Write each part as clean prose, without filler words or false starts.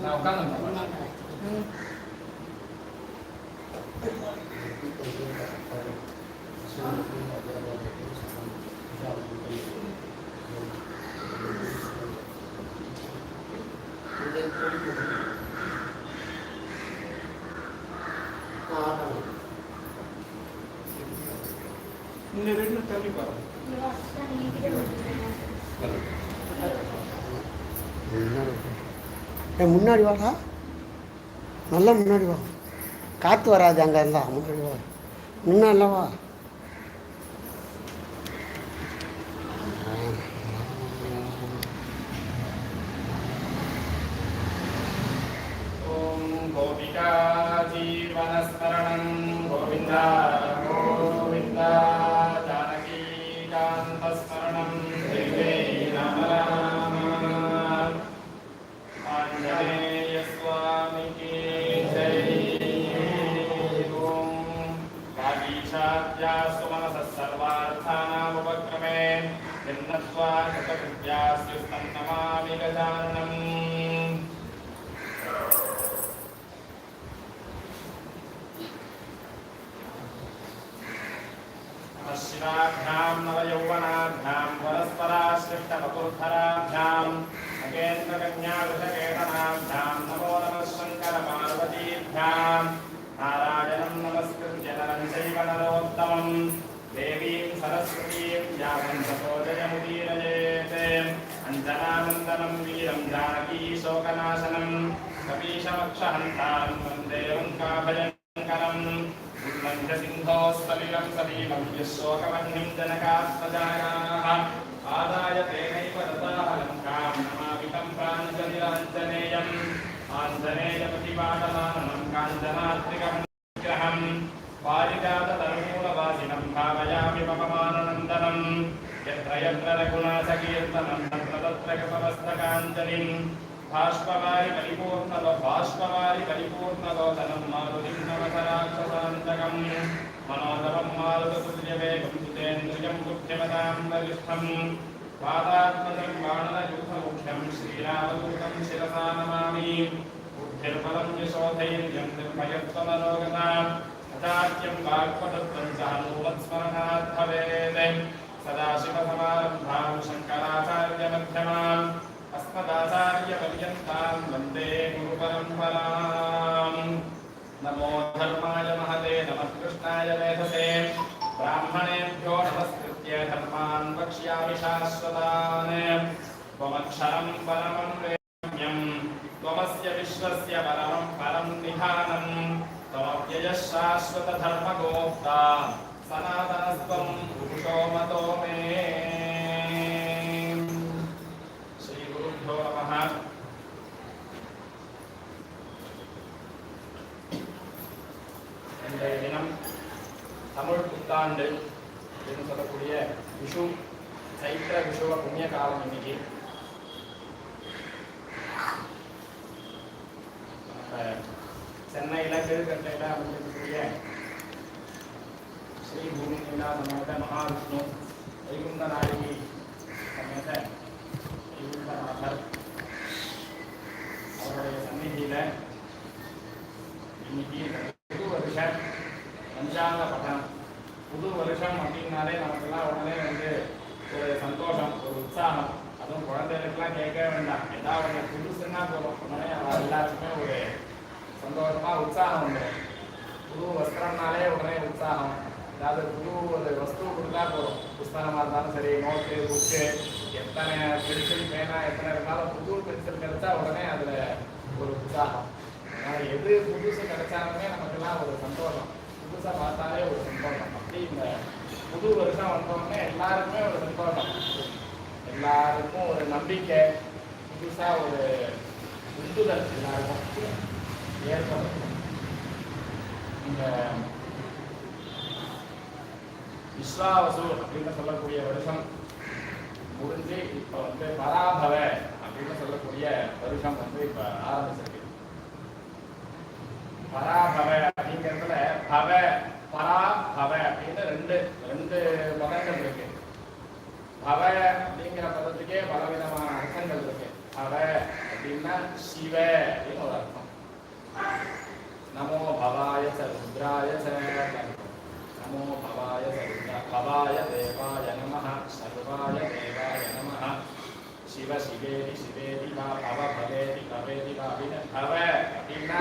நான் உட்காந்து இந்த ரெண்டு தள்ளி பாருங்க. முன்னாடி வாடா, நல்லா முன்னாடி வா, காற்று வராது அங்கே இருந்தால். முன்னாடி வா, முன்னாடி வா. ஓம் கோபிகா ஜீவனஸ்மரணம் கோவிந்தா கோவிந்தா ஜானகீகாந்தஸ்மரணம் தேவே ராம ராம. ஆஞ்சநேய சுவாமிக்கு ஜெய். ஓம் வாகீஷாத்யாஸ்து மனசः சர்வார்த்தானாம் உபக்ரமே யன்னத்வா கிருதவித்யாஸ்யுஸ்தம் நமாமி கஜானனம். शिवाभ्यां नवयौवनाभ्यां परस्पराश्लिष्टवपुर्धराभ्यां नगेन्द्रकन्यावृषकेतनाभ्यां नमो नमः शङ्करपार्वतीभ्यां. नारायणं नमस्कृत्य नरं चैव नरोत्तमं देवीं सरस्वतीं व्यासं ततो जयमुदीरयेत्. अञ्जनानन्दनं वीरं जानकीशोकनाशनं कपीशमक्षहन्तां वन्दे लङ्काभयङ्करम्. सिंहोस्तलिलं सलीलं यशोकवह्निं जनकात्मजायाः आदाय तेनैव ददाह लङ्कां नमामितं प्राञ्जलिराञ्जनेयम्. आञ्जनेयप्रतिपादमानं काञ्चनात्रिकं विग्रहं पारिजाततरुमूलवासिनं भावयामि पवमाननन्दनं. यत्र यत्र रघुनाथकीर्तनं तत्र तत्र कृतमस्तकाञ्जलिं बाष्पवारि परिपूर्णलोचनं मारुतिं नमसराक्षसान्तकं. मनोदवं मारुततुल्यवेगं सुतेन्द्रियं बुद्धिमतां वरिष्ठं पादात्मजं बाणनयूथमुख्यं श्रीरामदूतं शिरसा नमामि. बुद्धिर्बलं यशोधैर्यं निर्भयत्वमनोगता अचार्यं वाक्पटुत्वं चानूवत्स्मरणात् भवेत्. सदाशिवसमारम्भां शङ्कराचार्यमध्यमाम् अस्मदाचार्यपर्यन्तां वन्दे गुरुपरम्पराम्. नमो धर्माय महते नमः कृष्णाय वेधसे ब्राह्मणेभ्यो नमस्कृत्य धर्मान् वक्ष्यामि शाश्वतान्. त्वमक्षरं परमं वेद्यं त्वमस्य विश्वस्य परं निधानं त्वमव्ययः शाश्वतधर्मगोप्ता सनातनस्त्वं पुरुषो मतो मे. இன்றைய தினம் தமிழ் புத்தாண்டு என்று சொல்லக்கூடிய விஷு, சைத்திர விஷுவ புண்ணிய காலம். இன்னைக்கு சென்னையில் கிழக்கட்டையில் அமைந்திருக்கக்கூடிய ஸ்ரீ பூமிலா சமேத மகாவிஷ்ணு வைகுண்ட நாயகி சமேத வைகுண்டநாதர் அவருடைய சந்நிதியில் இன்னைக்கு புது வருஷ பஞ்சாங்க பட்டம். புது வருஷம் அப்படின்னாலே நமக்கெல்லாம் உடனே ஒரு சந்தோஷம், ஒரு உற்சாகம். அதுவும் குழந்தைகளுக்கெல்லாம் கேட்கவே வேண்டாம், ஏதாவது புதுசுன்னா போதும் உடனே எல்லாருக்குமே ஒரு சந்தோஷமாக உற்சாகம் வந்துடும். புது வஸ்திரம்னாலே உடனே உற்சாகம். ஏதாவது புது ஒரு வஸ்து கொடுத்தா போதும், புஸ்தகமாக இருந்தாலும் சரி, நோட்டு புக்கு, எத்தனை பென்சில் பேனா எத்தனை இருந்தாலும் புது பென்சில் கிடைச்சா உடனே அதில் ஒரு உற்சாகம். அதனால் எது புதுசு கிடைச்சாலுமே நமக்கெல்லாம் ஒரு சந்தோஷம், புதுசாக பார்த்தாலே ஒரு சந்தோஷம். அப்படி இந்த புது வருஷம் வந்தோடனே எல்லாருக்குமே ஒரு சந்தோஷம், எல்லாருக்கும் ஒரு நம்பிக்கை, புதுசாக ஒரு உந்துதல் எல்லாருக்கும் ஏற்படும். இந்த விஸ்வாவசு அப்படின்னு சொல்லக்கூடிய வருஷம் முடிஞ்சு இப்போ பராபவ அப்படின்னு சொல்லக்கூடிய வருஷம் இப்போ ஆரம்பிச்சிருக்கு. பராபவ அப்படிங்கிறதுல பவ பராபவ அப்படின்னு ரெண்டு பதங்கள் இருக்கு. பவ அப்படிங்கிற பதத்துக்கே பலவிதமான அர்த்தங்கள் இருக்கு. பவ அப்படின்னா சிவ அப்படின்னு ஒரு அர்த்தம். நமோ பவாய ச ருத்ராய ச, நமோ பவாய ச ருத்ரா பவாய தேவாய நமஹ சர்வாய தேவாய நமஹ சிவ சிவேதி சிவேதி வா பவ பவேதி பவேதி வா அப்படின்னு பவ அப்படின்னா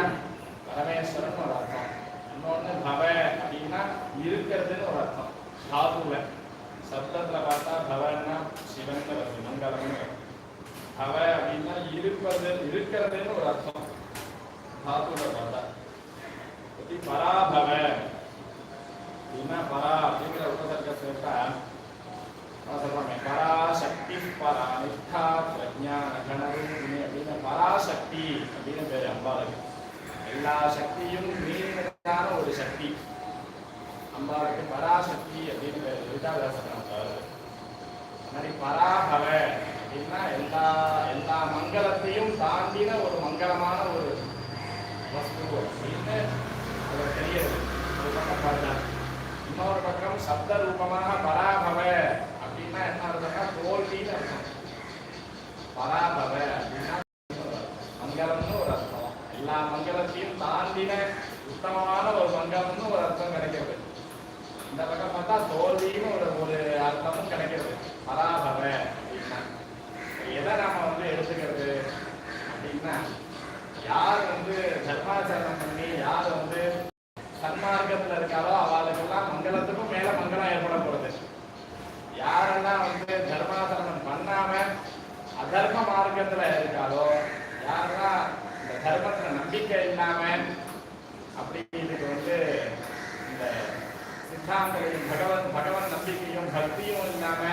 பரமேஸ்வரன் ஒரு அர்த்தம். இன்னொன்று பவ அப்படின்னா இருக்கிறதுன்னு ஒரு அர்த்தம். தாதுல சப்தத்துல பார்த்தா பவன்னா சிவன் வருது, மங்களம்னு வருது. பவ அப்படின்னா இருப்பது இருக்கிறதுன்னு ஒரு அர்த்தம். தாதுல பார்த்தா பராபவ அப்படின்னா பரா அப்படிங்கிற உபசர்க்க சேர்த்தா சொல்றாங்க பராசக்தி பரா நிஷ்டா பிரஜான கணரூபிணி அப்படின்னு பராசக்தி அப்படின்னு பேரு அம்பாளுக்கு. எல்லா சக்தியும் மீறினதான ஒரு சக்தி அம்பாளுக்கு பராசக்தி அப்படின்னு பேரு. விருதாதாசனம் மாதிரி பராபவ அப்படின்னா எல்லா எல்லா மங்களத்தையும் தாண்டின ஒரு மங்களமான ஒரு வஸ்து அப்படின்னு அது தெரியுது. ஒரு பக்கம் பார்த்தா இன்னொரு பக்கம் சப்த ரூபமாக பராபவ அப்படின்னா என்ன அர்த்தம்னா தோல்வின்னு அர்த்தம். பராபவ அப்படின்னா மங்களம்னு ஒரு அர்த்தம். எல்லா மங்களத்தையும் தாண்டின உத்தமமான ஒரு மங்களம்னு ஒரு அர்த்தம் கிடைக்கிறது. இந்த பக்கம் பார்த்தா தோல்வின்னு ஒரு அர்த்தமும் கிடைக்கிறது. பராபவ அப்படின்னா எதை நாம எடுத்துக்கிறது அப்படின்னா, யார் தர்மாச்சரணம் பண்ணி யார் சன்மார்க்கத்துல இருக்காரோ அவளுக்கெல்லாம் மங்களத்துக்கும் மேல மங்களம் ஏற்பட போறது. யாரெல்லாம் தர்மாச்சரணம் பண்ணாம அதர்ம மார்க்கத்துல இருக்காரோ, யாரெல்லாம் இந்த தர்மத்துல நம்பிக்கை இல்லாம அப்படி இதுக்கு இந்த சித்தாந்தத்தையும் பகவன் நம்பிக்கையும் பக்தியும் இல்லாம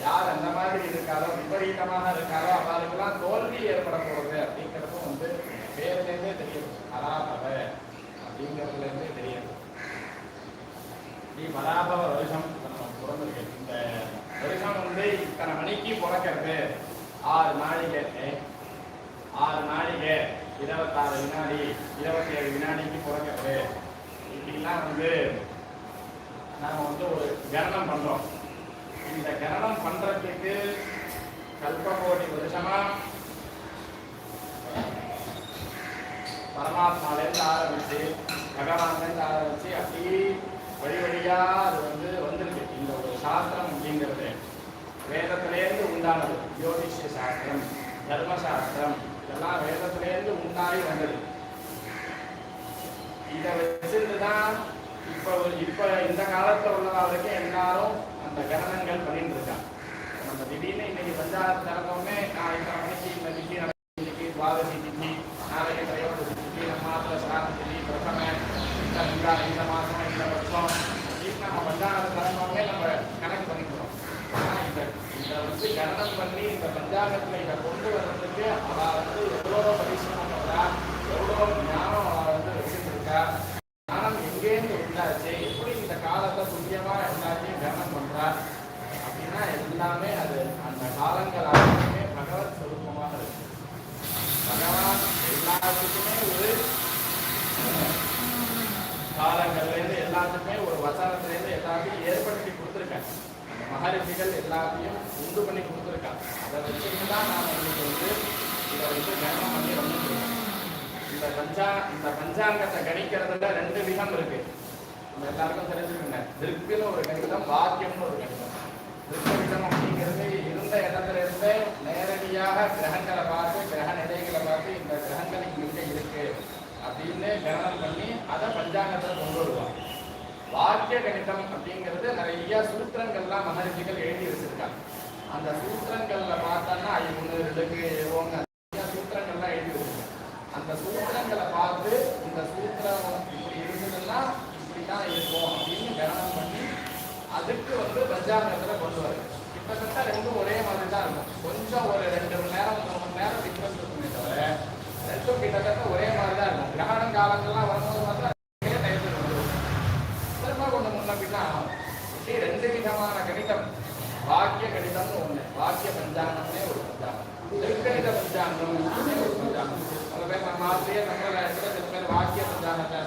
யார் அந்த மாதிரி இருக்காரோ, விபரீதமாக இருக்காரோ அவளுக்கெல்லாம் தோல்வி ஏற்பட போறது அப்படிங்கிறதும் பேர்லேருந்தே தெரியுது. பராபவ அப்படிங்கிறதுலேருந்தே தெரியுது. பராபவ வருஷம் நம்ம பிறந்திருக்கு. இந்த வருஷம் இத்தனை மணிக்கு பிறக்கிறது, 6 நாழிகை 26 வினாடி 27 வினாடிக்கு பிறக்கிறது. இப்படிலாம் நாம ஒரு கணனம் பண்றோம். இந்த கணனம் பண்றதுக்கு கல்பகோடி வருஷமா பரமாத்மாலேருந்து ஆரம்பிச்சு பகவான்லேருந்து ஆரம்பிச்சு அப்படி வழி வழியா அது வந்திருக்கு. இந்த ஒரு சாஸ்திரம் அப்படிங்கிறது வேதத்திலேருந்து உண்டானது. ஜோதிஷ்ய சாஸ்திரம், தர்மசாஸ்திரம் இதெல்லாம் வேதத்திலேருந்து உண்டாகி வந்தது. இதை வச்சிருந்துதான் இப்ப இந்த காலத்துல உள்ளவர்களுக்கு எல்லாரும் அந்த கணனங்கள் பண்ணிட்டு இருக்காங்க. நம்ம திடீர்னு இன்னைக்கு பஞ்சாயத்து திறந்தோடனே நாளைக்கு மணிக்கு இந்த திதி இன்னைக்கு துவாதசி திதி, நாளைக்கு திரையோதசி திதி, நம்ம மாதத்துல சாரண திதி, பிரதம இந்த மாசம் இந்த வருஷம் அப்படின்னு நம்ம பஞ்சாயத்து திறந்தோடனே நம்ம கணக்கு பண்ணிக்கிறோம். ஆனா இந்த கணனம் பண்ணி இந்த பஞ்சாங்கத்துல இதை கொண்டு வர்றதுக்கு அவ எவ்வளோ பரிசிரமம் பண்றா, எவ்வளோ ஞானம் அவ வச்சுட்டு இருக்கா. ஞானம் எங்கேருந்து உண்டாச்சு, எப்படி இந்த காலத்தை துல்லியமா எல்லாத்தையும் கவனம் பண்றா அப்படின்னா எல்லாமே அது அந்த காலங்கள் எல்லாமே பகவத் ஸ்வரூபமாக இருக்கு. பகவான் எல்லாத்துக்குமே ஒரு காலங்கள்லேருந்து எல்லாத்துக்குமே ஒரு வசனத்திலேருந்து எல்லாத்தையும் ஏற்படுத்தி கொடுத்துருக்கேன். அந்த மகரிஷிகள் எல்லாத்தையும் உண்டு பண்ணி கொடுத்துருக்காங்க. அதை வச்சுட்டு தான் நாம் இதை கவனம் பண்ணி வந்துருக்கோம். இந்த பஞ்சாங்கத்தை கணிக்கிறதுல 2 விதம் இருக்கு. நம்ம எல்லாருக்கும் தெரிஞ்சுக்கோங்க. திருக்குன்னு ஒரு கணிதம், வாக்கியம்னு ஒரு கணிதம். திருக்க விதம் அப்படிங்கிறது இருந்த இடத்துல இருந்தே நேரடியாக கிரகங்களை பார்த்து, கிரக நிலைகளை பார்த்து இந்த கிரகங்கள் இங்கே இருக்கு அப்படின்னு கணனம் பண்ணி அதை பஞ்சாங்கத்தில் கொண்டு வருவாங்க. வாக்கிய கணிதம் அப்படிங்கிறது நிறைய சூத்திரங்கள்லாம் மகரிஷிகள் எழுதி வச்சிருக்காங்க. அந்த சூத்திரங்கள்ல பார்த்தோம்னா 1 2 நிறைய சூத்திரங்கள்லாம் எழுதி வச்சிருக்காங்க. அந்த சூத்திரங்களை பார்த்து இந்த சூத்திரம் இப்படி இருந்ததுன்னா இப்படிதான் இருக்கும் அப்படின்னு கணனம் பண்ணி அதுக்கு பஞ்சாங்கத்துல கொண்டு வருது. கிட்டத்தட்ட 2 ஒரே மாதிரி தான் இருக்கும். கொஞ்சம் ஒரு 2 மணி நேரம் 3 மணி நேரம் டிஃபரன்ஸ் இருக்குமே தவிர 2 கிட்டத்தட்ட ஒரே மாதிரி தான் இருக்கும். கிரகணம் காலங்கள்லாம் வரும்போது மாத்திரம் டயத்துக்கு வந்துடும். திரும்ப கொஞ்சம் முன்ன பின்னா 2 விதமான கணிதம். வாக்கிய கணிதம்னு ஒண்ணு, வாக்கிய பஞ்சாங்கம்னே ஒரு பஞ்சாங்கம், திருக்கணித பஞ்சாங்கம் ஒரு பஞ்சாங்கம். சில பேர் நம்ம ஆசிரிய சம்பிரதாயத்துல சில பேர் வாக்கிய பஞ்சாங்கத்தை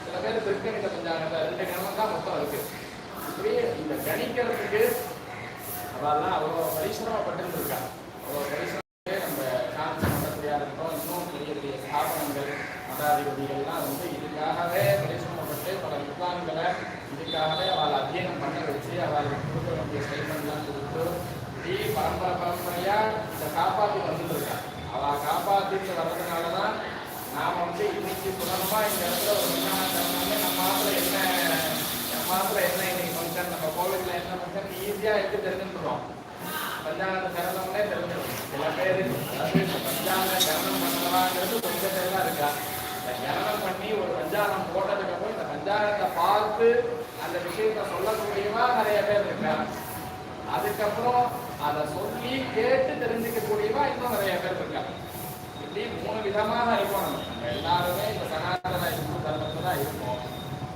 சில பேர் திருக்கணித பஞ்சாங்கத்தை 2 கணம் தான் மொத்தம் இருக்கு. இப்படி இந்த கணிக்கிறதுக்கு அவெல்லாம் அவ்வளோ பரிசிரமப்பட்டு இருக்காங்க. அவ்வளோ பரிசிரமத்தை நம்ம காப்பாற்றி வந்துட்டு இருக்கா. அவ காப்பாற்றிட்டு வர்றதுனாலதான் நாம இன்னைக்கு சுலபமா இந்த இடத்துல ஒரு விஞ்ஞானமே நம்ம மாத்திர என்ன இன்னைக்கு ஃபங்க்ஷன், நம்ம கோவில்ல என்ன ஃபங்க்ஷன் ஈஸியா எடுத்து தெரிஞ்சுக்கிறோம். பஞ்சாங்க கரணம்னே தெரிஞ்சிடும். சில பேர் அதாவது பஞ்சாங்க கரணம் பண்ணலாங்கிறது கொஞ்சம் பேர் தான் இருக்கா. இந்த கரணம் பண்ணி ஒரு பஞ்சாங்கம் போட்டதுக்கு அப்புறம் இந்த பஞ்சாங்கத்தை பார்த்து அந்த விஷயத்த சொல்லக்கூடியவா நிறைய பேர் இருக்கா. அதுக்கப்புறம் அதை சொல்லி கேட்டு தெரிஞ்சுக்கக்கூடியவா இன்னும் நிறைய பேர் இருக்கா. இப்படி 3 விதமாக இருக்கும். நம்ம எல்லாருமே இந்த சனாதன இந்து தர்மத்துல தான் இருக்கோம்.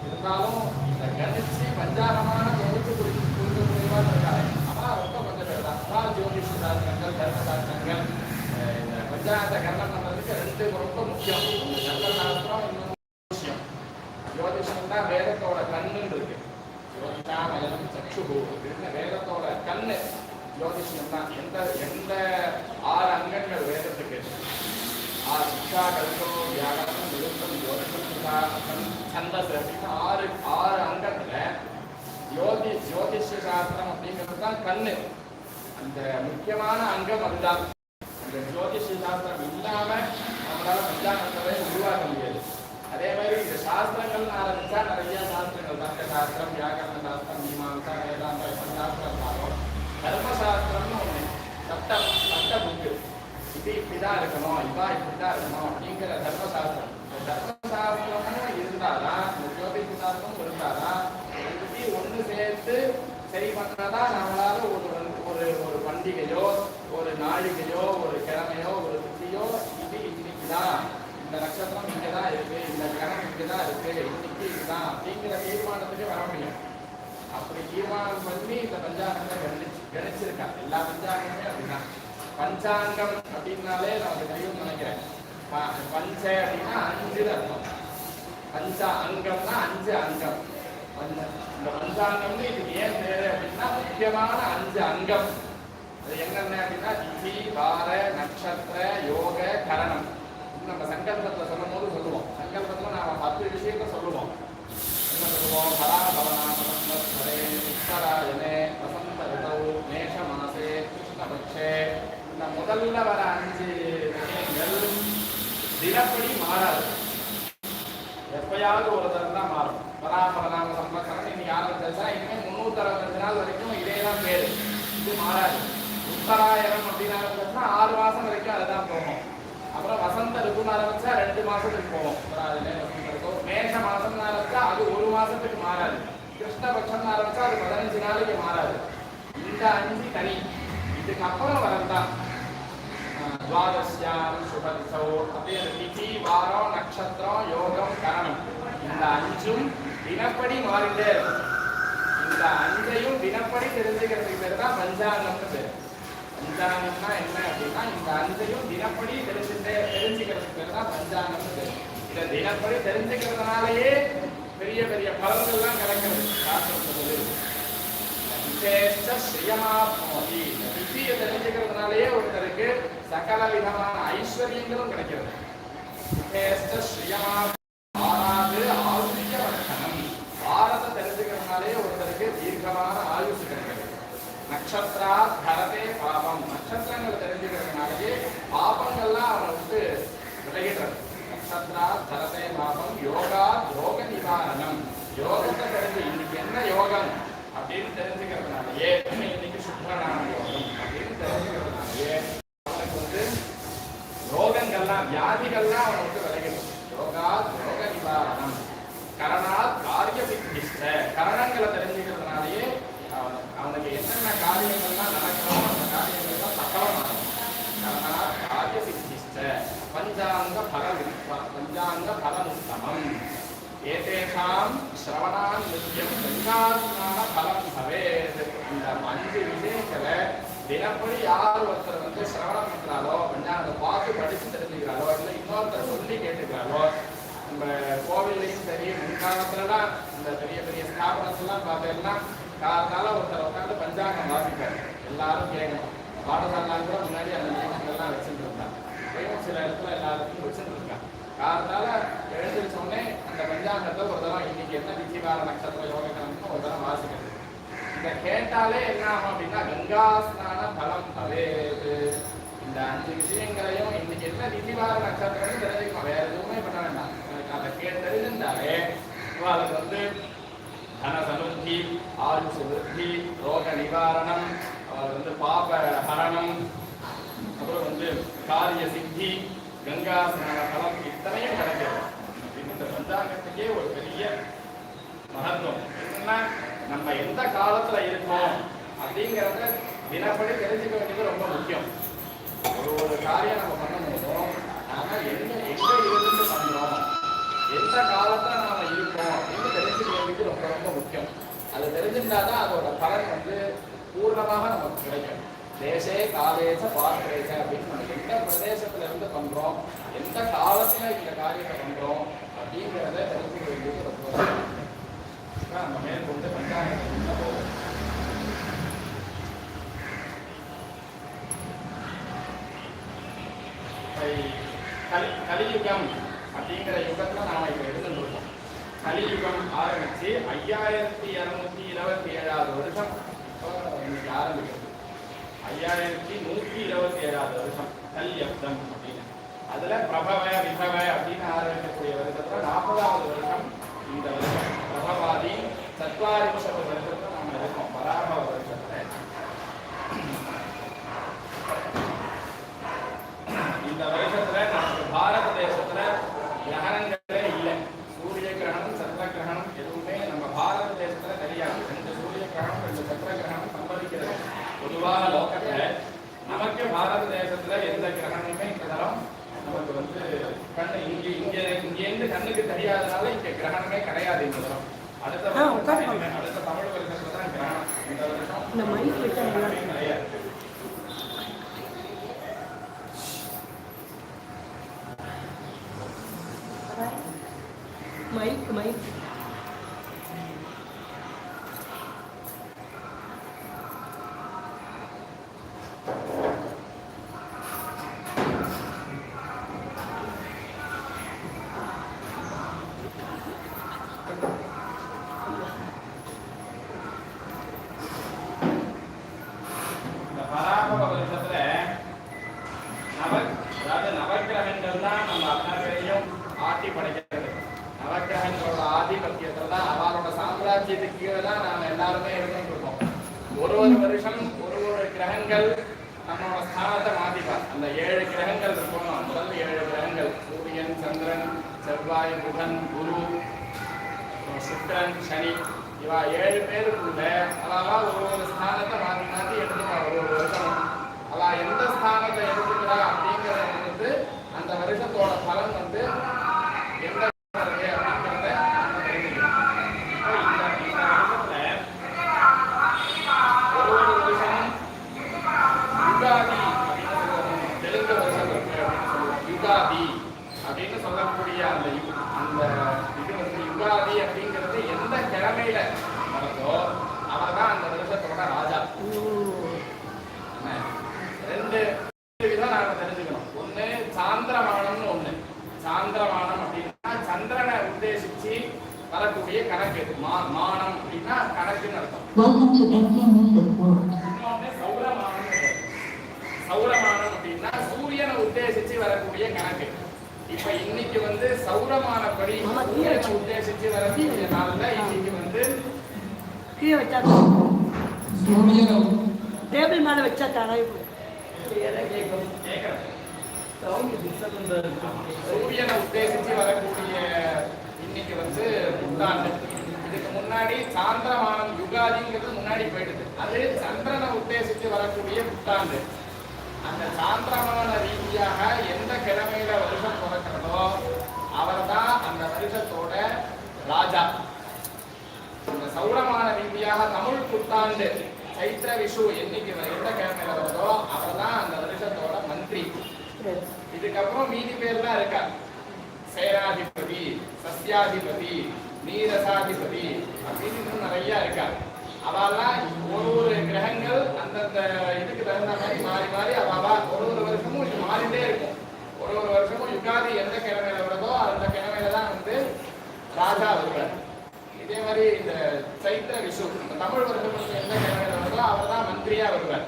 இருந்தாலும் இந்த கணிச்சு பஞ்சாங்கமான கணிச்சு கொடுக்கக்கூடியவா இருக்காங்க. ஆனா ரொம்ப கொஞ்சம் பேர் தான். ஜோதிஷ சாஸ்திரங்கள், தர்ம சாஸ்திரங்கள், இந்த பஞ்சாங்கத்தை கரணம் பண்றதுக்கு 2 ரொம்ப முக்கியம். தர்ம சாஸ்திரம், இன்னொரு விஷயம் ஜோதிஷம் தான் வேதத்தோட கண்ணுன்னு இருக்கு. ஜோதிஷாமயம் சக்ஷு அப்படின்னு வேதத்தோட கண்ணு ஜோதிஷம் தான். எந்த 6 அங்கங்கள் வேதத்துக்கு, சிக்ஷா, கல்போ, வியாகரணம், நிருத்தம், ஜோதிஷம், சந்தஸ் அப்படின்னு 6 அங்கத்துல ஜோதிஷ சாஸ்திரம் அப்படிங்கிறது தான் கண்ணு. அந்த முக்கியமான அங்கம் அதுதான். அந்த ஜோதிஷ சாஸ்திரம் இல்லாம நம்மளால பஞ்சாங்கத்தை உருவாக்க முடியாது. அதே மாதிரி இந்த சாஸ்திரங்கள் ஆரம்பிச்சா நிறைய சாஸ்திரங்கள், தர்க்க சாஸ்திரம், வியாகரண சாஸ்திரம், மீமாம்சா, வேதாந்தம், சாஸ்திரம் இருந்தாலும் தர்மசாஸ்திரம்னு ஒண்ணு சட்ட புக்கு. இது இப்படிதான் இருக்கணும், இப்படிதான் இருக்கணும் அப்படிங்கிற தர்மசாஸ்திரம். இந்த தர்மசாஸ்திரமும் இருந்தாதான், இந்த ஜோதிஷ சாஸ்திரமும் இருந்தாதான் ஒன்று சேர்த்து சரி பண்ணாதான் நம்மளால ஒரு பண்டிகையோ, ஒரு நாளிகையோ, ஒரு கிழமையோ, ஒரு திதியோ, இது இன்னைக்குதான், இந்த நட்சத்திரம் இங்கதான் இருக்கு, இந்த கிழமை இங்கதான் இருக்கு, இன்னைக்கு இதுதான் அப்படிங்கிற தீர்மானத்துக்கு வர முடியும். அப்படி தீர்மானம் பண்ணி இந்த பஞ்சாங்கத்தை கணிச்சிருக்கா. எல்லா பஞ்சாங்கமே அப்படிதான். பஞ்சாங்கம் அப்படின்னாலே நமக்கு தெரியும் நினைக்கிறேன். பஞ்ச அப்படின்னா 5 அர்த்தம். பஞ்சா அங்கம்னா 5 அங்கம். இந்த பஞ்சாங்கம்னு இதுக்கு ஏன் பேரு அப்படின்னா முக்கியமான 5 அங்கம். அது என்னென்ன அப்படின்னா திதி, வார, நட்சத்திர, யோக, கரணம். நம்ம சங்கல்பத்துல சொல்லும் போது சொல்லுவோம். சங்கல்பத்துல நாம 10 விஷயத்த சொல்லுவோம். என்ன சொல்லுவோம்? பராபவனாமரே, உத்தராயணே, வசந்த ரிதௌ, மேஷ மாசே, கிருஷ்ணபக்ஷே. இந்த முதல்ல வர 5 விஷயங்கள் தினப்படி மாறாது. எப்பயாவது ஒரு தரம் தான் மாறும். பராபரநாம சம்பத்சரம் இன்னைக்கு ஆரம்பிச்சா இனிமேல் 365 நாள் வரைக்கும் இதேதான் பேரு. இது மாறாது. உத்தராயணம் அப்படின்னு ஆரம்பிச்சா 6 மாசம் வரைக்கும் அதுதான் போகும். அப்புறம் வசந்த ரிதுன்னு ஆரம்பிச்சா 2 மாசத்துக்கு போகும். மேஷ மாசம் ஆரம்பிச்சா அது 1 மாசத்துக்கு மாறாது. கிருஷ்ணபக்ஷம் ஆரம்பிச்சா அது 15 நாளைக்கு மாறாது. இந்த 5 தனி. இதுக்கப்புறம் வரதான் துவாதசியாம் சுபதிசௌ அப்படியே திதி, வாரம், நட்சத்திரம், யோகம், கரணம். இந்த 5ம் தினப்படி மாறிட்டே இருக்கும். இந்த 5ஐயும் தினப்படி தெரிஞ்சுக்கிறதுக்கு பேர் தான் பஞ்சாங்கம்னு பேர். பஞ்சாங்கம்னா என்ன அப்படின்னா இந்த 5ஐயும் தினப்படி தெரிஞ்சுக்கிறதுக்கு பேர் தான் பஞ்சாங்கம்னு பேர். இதை தினப்படி தெரிஞ்சுக்கிறதுனாலயே பெரிய பெரிய பலன்கள்லாம் கிடைக்கிறது. சாஸ்திரம் ஸ்ரீயமாப்னோதி. திதியை தெரிஞ்சுக்கிறதுனாலேயே ஒருத்தருக்கு சகல விதமான ஐஸ்வர்யங்களும் கிடைக்கிறது. ஆறாவது ஆயுஷ்ய வர்த்தனம். வாரத்தை தெரிஞ்சுக்கிறதுனாலே ஒருத்தருக்கு தீர்க்கமான ஆயுஷ் கிடைக்கிறது. நட்சத்திரா தரதே பாபம். நட்சத்திரங்களை தெரிஞ்சுக்கிறதுனாலேயே பாபங்கள்லாம் அவனுக்கு விலகிடுறது. நட்சத்திரா தரதே பாபம். யோகா யோக நிவாரணம். யோகத்தை தெரிஞ்சு இன்னைக்கு என்ன யோகம் அப்படின்னு தெரிஞ்சுக்கிறதுனாலயே, இன்னைக்கு சுப்ரநாம யோகம் அப்படின்னு தெரிஞ்சுக்கிறதுனாலயே அவனுக்கு ரோகங்கள்லாம், வியாதிகள்லாம் அவனுக்கு விலகிடும். யோகா யோக நிவாரணம். கரணாத் காரிய சித்திஷ்ட. கரணங்களை தெரிஞ்சுக்கிறதுனாலயே அவனுக்கு என்னென்ன காரியங்கள்லாம் நடக்கணும் அந்த காரியங்கள்லாம் சகலமாகும். கரணாத் காரிய சித்திஷ்ட. பஞ்சாங்க பலமுத்தமம். ஏதேஷாம் ஸ்ரவணான் நித்யம் பஞ்சாஸ்நான பலம் பவேத். இந்த 5 விஷயங்களை தினப்படி யார் ஒருத்தர் சிரவணம் பண்றாலோ, பஞ்சாங்கத்தை பார்த்து படிச்சு தெரிஞ்சுக்கிறாரோ, இல்லை இன்னொருத்தர் சொல்லி கேட்டுக்கிறாரோ, நம்ம கோவில்லையும் சரி முன்காலத்துலலாம் இந்த பெரிய பெரிய ஸ்தாபனத்தெல்லாம் பார்த்தீங்கன்னா காலத்தால ஒருத்தர் உட்காந்து பஞ்சாங்கம் வாசிப்பார். எல்லாரும் கேட்கணும். பாடசாலாம் கூட முன்னாடி அந்த நியமங்கள்லாம் வச்சுட்டு இருந்தாங்க. சில இடத்துல எல்லாருக்கும் வச்சுட்டு இருக்காங்க. காலத்தால எழுந்திரிச்சோடனே அந்த பஞ்சாங்கத்தை ஒரு தரம் இன்னைக்கு என்ன திதிவார நட்சத்திர யோக கணக்கு ஒரு தரம் வாசிக்கிறது. இதை கேட்டாலே என்ன ஆகும் அப்படின்னா கங்கா ஸ்நான பலம் பவேது. இந்த 5 விஷயங்களையும் இன்னைக்கு என்ன திதிவார நட்சத்திரம் தெரிஞ்சுக்கணும், வேற எதுவுமே பண்ண வேண்டாம். அதை தெரிஞ்சிருந்தாலே அதுக்கு வந்து தன சமுத்தி, ஆயுசு விருத்தி, ரோக நிவாரணம், வந்து பாப ஹரணம், அப்புறம் வந்து காரிய சித்தி, கங்கா ஸ்நான பலம், இத்தனையும் கிடைக்கிறது. இந்த பஞ்சாங்கத்துக்கே ஒரு பெரிய மகத்துவம் என்னன்னா, நம்ம எந்த காலத்துல இருக்கோம் அப்படிங்கிறத தினப்படி தெரிஞ்சுக்க வேண்டியது ரொம்ப முக்கியம். ஒரு காரியம் நம்ம பண்ணும்போதும் நாம எங்க இருந்து பண்றோம், எந்த காலத்துல நாம இருக்கோம் அப்படின்னு தெரிஞ்சுக்க வேண்டியது ரொம்ப ரொம்ப முக்கியம். அது தெரிஞ்சிருந்தாதான் அதோட பலன் வந்து பூர்ணமாக நமக்கு கிடைக்கும். தேசே காலேச பாத்திரேச அப்படின்னு நம்ம எந்த பிரதேசத்துல இருந்து பண்றோம், எந்த காலத்துல இந்த காரியத்தை பண்றோம் அப்படிங்கிறத தெரிஞ்சுக்க வேண்டியது ரொம்ப முக்கியம். நம்ம மேற்கொண்டு பஞ்சாயத்து போகும். கலியுகம் அப்படிங்கிற யுகத்துல நாம இப்ப இருந்துருக்கோம். கலியுகம் ஆரம்பிச்சு 5227வது வருஷம் இன்னைக்கு ஆரம்பிக்கிறது. 5127வது வருஷம் கல்யப்தம் அப்படின்னு. அதுல பிரபவ விபவ அப்படின்னு ஆரம்பிக்கக்கூடிய வருஷத்துல 40வது வருஷம் இந்த வருஷம். பிரபவாதி 40 வருஷத்துல நாம இருக்கோம். பராபவ வருஷத்துல இந்த வருஷத்துல நமக்கு பாரத தேசத்துல கிரகணங்களே இல்லை. சூரிய கிரகணம், சந்திர கிரகணம் எதுவுமே நம்ம பாரத தேசத்துல தெரியாது. 2 சூரிய கிரகணம் 2 சந்திர கிரகணம் சம்பவிக்கிறது. பொதுவாக லோகத்துல நமக்கு பாரத தேசத்துல எந்த கிரகணமுமே இந்த தரம் நமக்கு வந்து கண்ணு இங்கேருந்து கண்ணுக்கு தெரியாதனால இங்க கிரகணமே கிடையாது இந்த தரம். அடுத்த தமிழ் வருஷத்துல தான் கிரகணம். இந்த வருஷம் கிடையாது. மைக் நவக்கிரகங்கள் தான் நம்ம அத்தனையும் ஆட்டி படைக்கிறது. நவக்கிரகங்களோட ஆதிபத்தியத்துல தான் அவரோட சாம்ராஜ்யத்துக்கு கீழே தான் நாம எல்லாருமே இருந்துட்டு இருக்கோம். ஒரு வருஷம் ஒரு கிரகங்கள் நம்மளோட ஸ்தானத்தை மாத்திப்பார். அந்த 7 கிரகங்கள் இருக்கும். முதல் 7 கிரகங்கள் சூரியன், சந்திரன், செவ்வாய், புதன், குரு, சுக்கிரன், சனி, இவா 7 பேருக்குள்ள அதாவது ஒரு ஸ்தானத்தை மாத்தி எடுத்துப்பா. ஒரு வருஷம் அவ எந்த ஸ்தானத்தை எடுத்துக்கிறா அப்படிங்கறது வந்து அந்த வருஷத்தோட பலன் வந்து எந்த அப்படிங்கிறத நம்ம தெரிஞ்சுக்கலாம். ஒரு வருஷம் யுகாதி அப்படின்னு தெலுங்கு வருஷம் இருக்கு அப்படின்னு சொல்லுவோம். யுகாதி அப்படின்னு சொல்லக்கூடிய அந்த இது வந்து யுகாதி அப்படிங்கிறது எந்த கிழமையில நடந்தோ அவர் தான் அந்த வருஷத்தோட ராஜா. 2 விதம் நாம தெரிஞ்சுக்கணும். ஒண்ணு சாந்திரமானம்னு ஒண்ணு. சாந்திரமானம் அப்படின்னா சந்திரனை உத்தேசிச்சு வரக்கூடிய கணக்கு. மானம் அப்படின்னா கணக்குன்னு அர்த்தம். இன்னொன்னு சௌரமானம். சௌரமானம் அப்படின்னா சூரியனை உத்தேசிச்சு வரக்கூடிய கணக்கு. இப்ப இன்னைக்கு வந்து சௌரமானப்படி சூரியனை உத்தேசிச்சு வரக்கூடிய நாள்ல இன்னைக்கு வந்து கீழே வச்சா டேபிள் மேல வச்சா தடவை சூரியனை உத்தேசிச்சு வரக்கூடிய இன்னைக்கு வந்து புத்தாண்டு. இதுக்கு முன்னாடி சாந்திரமானம் யுகாதிங்கிறது முன்னாடி போயிடுது. அது சந்திரனை உத்தேசிச்சு வரக்கூடிய புத்தாண்டு. அந்த சாந்திரமான ரீதியாக எந்த கிழமையில வருஷம் பிறக்கிறதோ அவர் தான் அந்த வருஷத்தோட ராஜா. இந்த சௌரமான ரீதியாக தமிழ் புத்தாண்டு சைத்திர விஷு என்னைக்கு எந்த கிழமையில வருதோ அவர் தான் அந்த வருஷத்தோட மந்திரி. இதுக்கப்புறம் மீதி பேர்லாம் இருக்கா. சேனாதிபதி, சஸ்யாதிபதி, நீரசாதிபதி அப்படின்னு இன்னும் நிறைய இருக்கா. அவெல்லாம் ஒரு கிரகங்கள் அந்தந்த இதுக்கு தகுந்த மாதிரி மாறி மாறி அவா ஒரு வருஷமும் இது மாறிட்டே இருக்கும். ஒரு வருஷமும் யுகாதி எந்த கிழமையில வருதோ அந்த கிழமையில தான் வந்து ராஜா வருவார். இதே மாதிரி இந்த சைத்திர விஷு தமிழ் வருஷம் எந்த கிழமையில வருதோ அவர் தான் மந்திரியா வருவார்.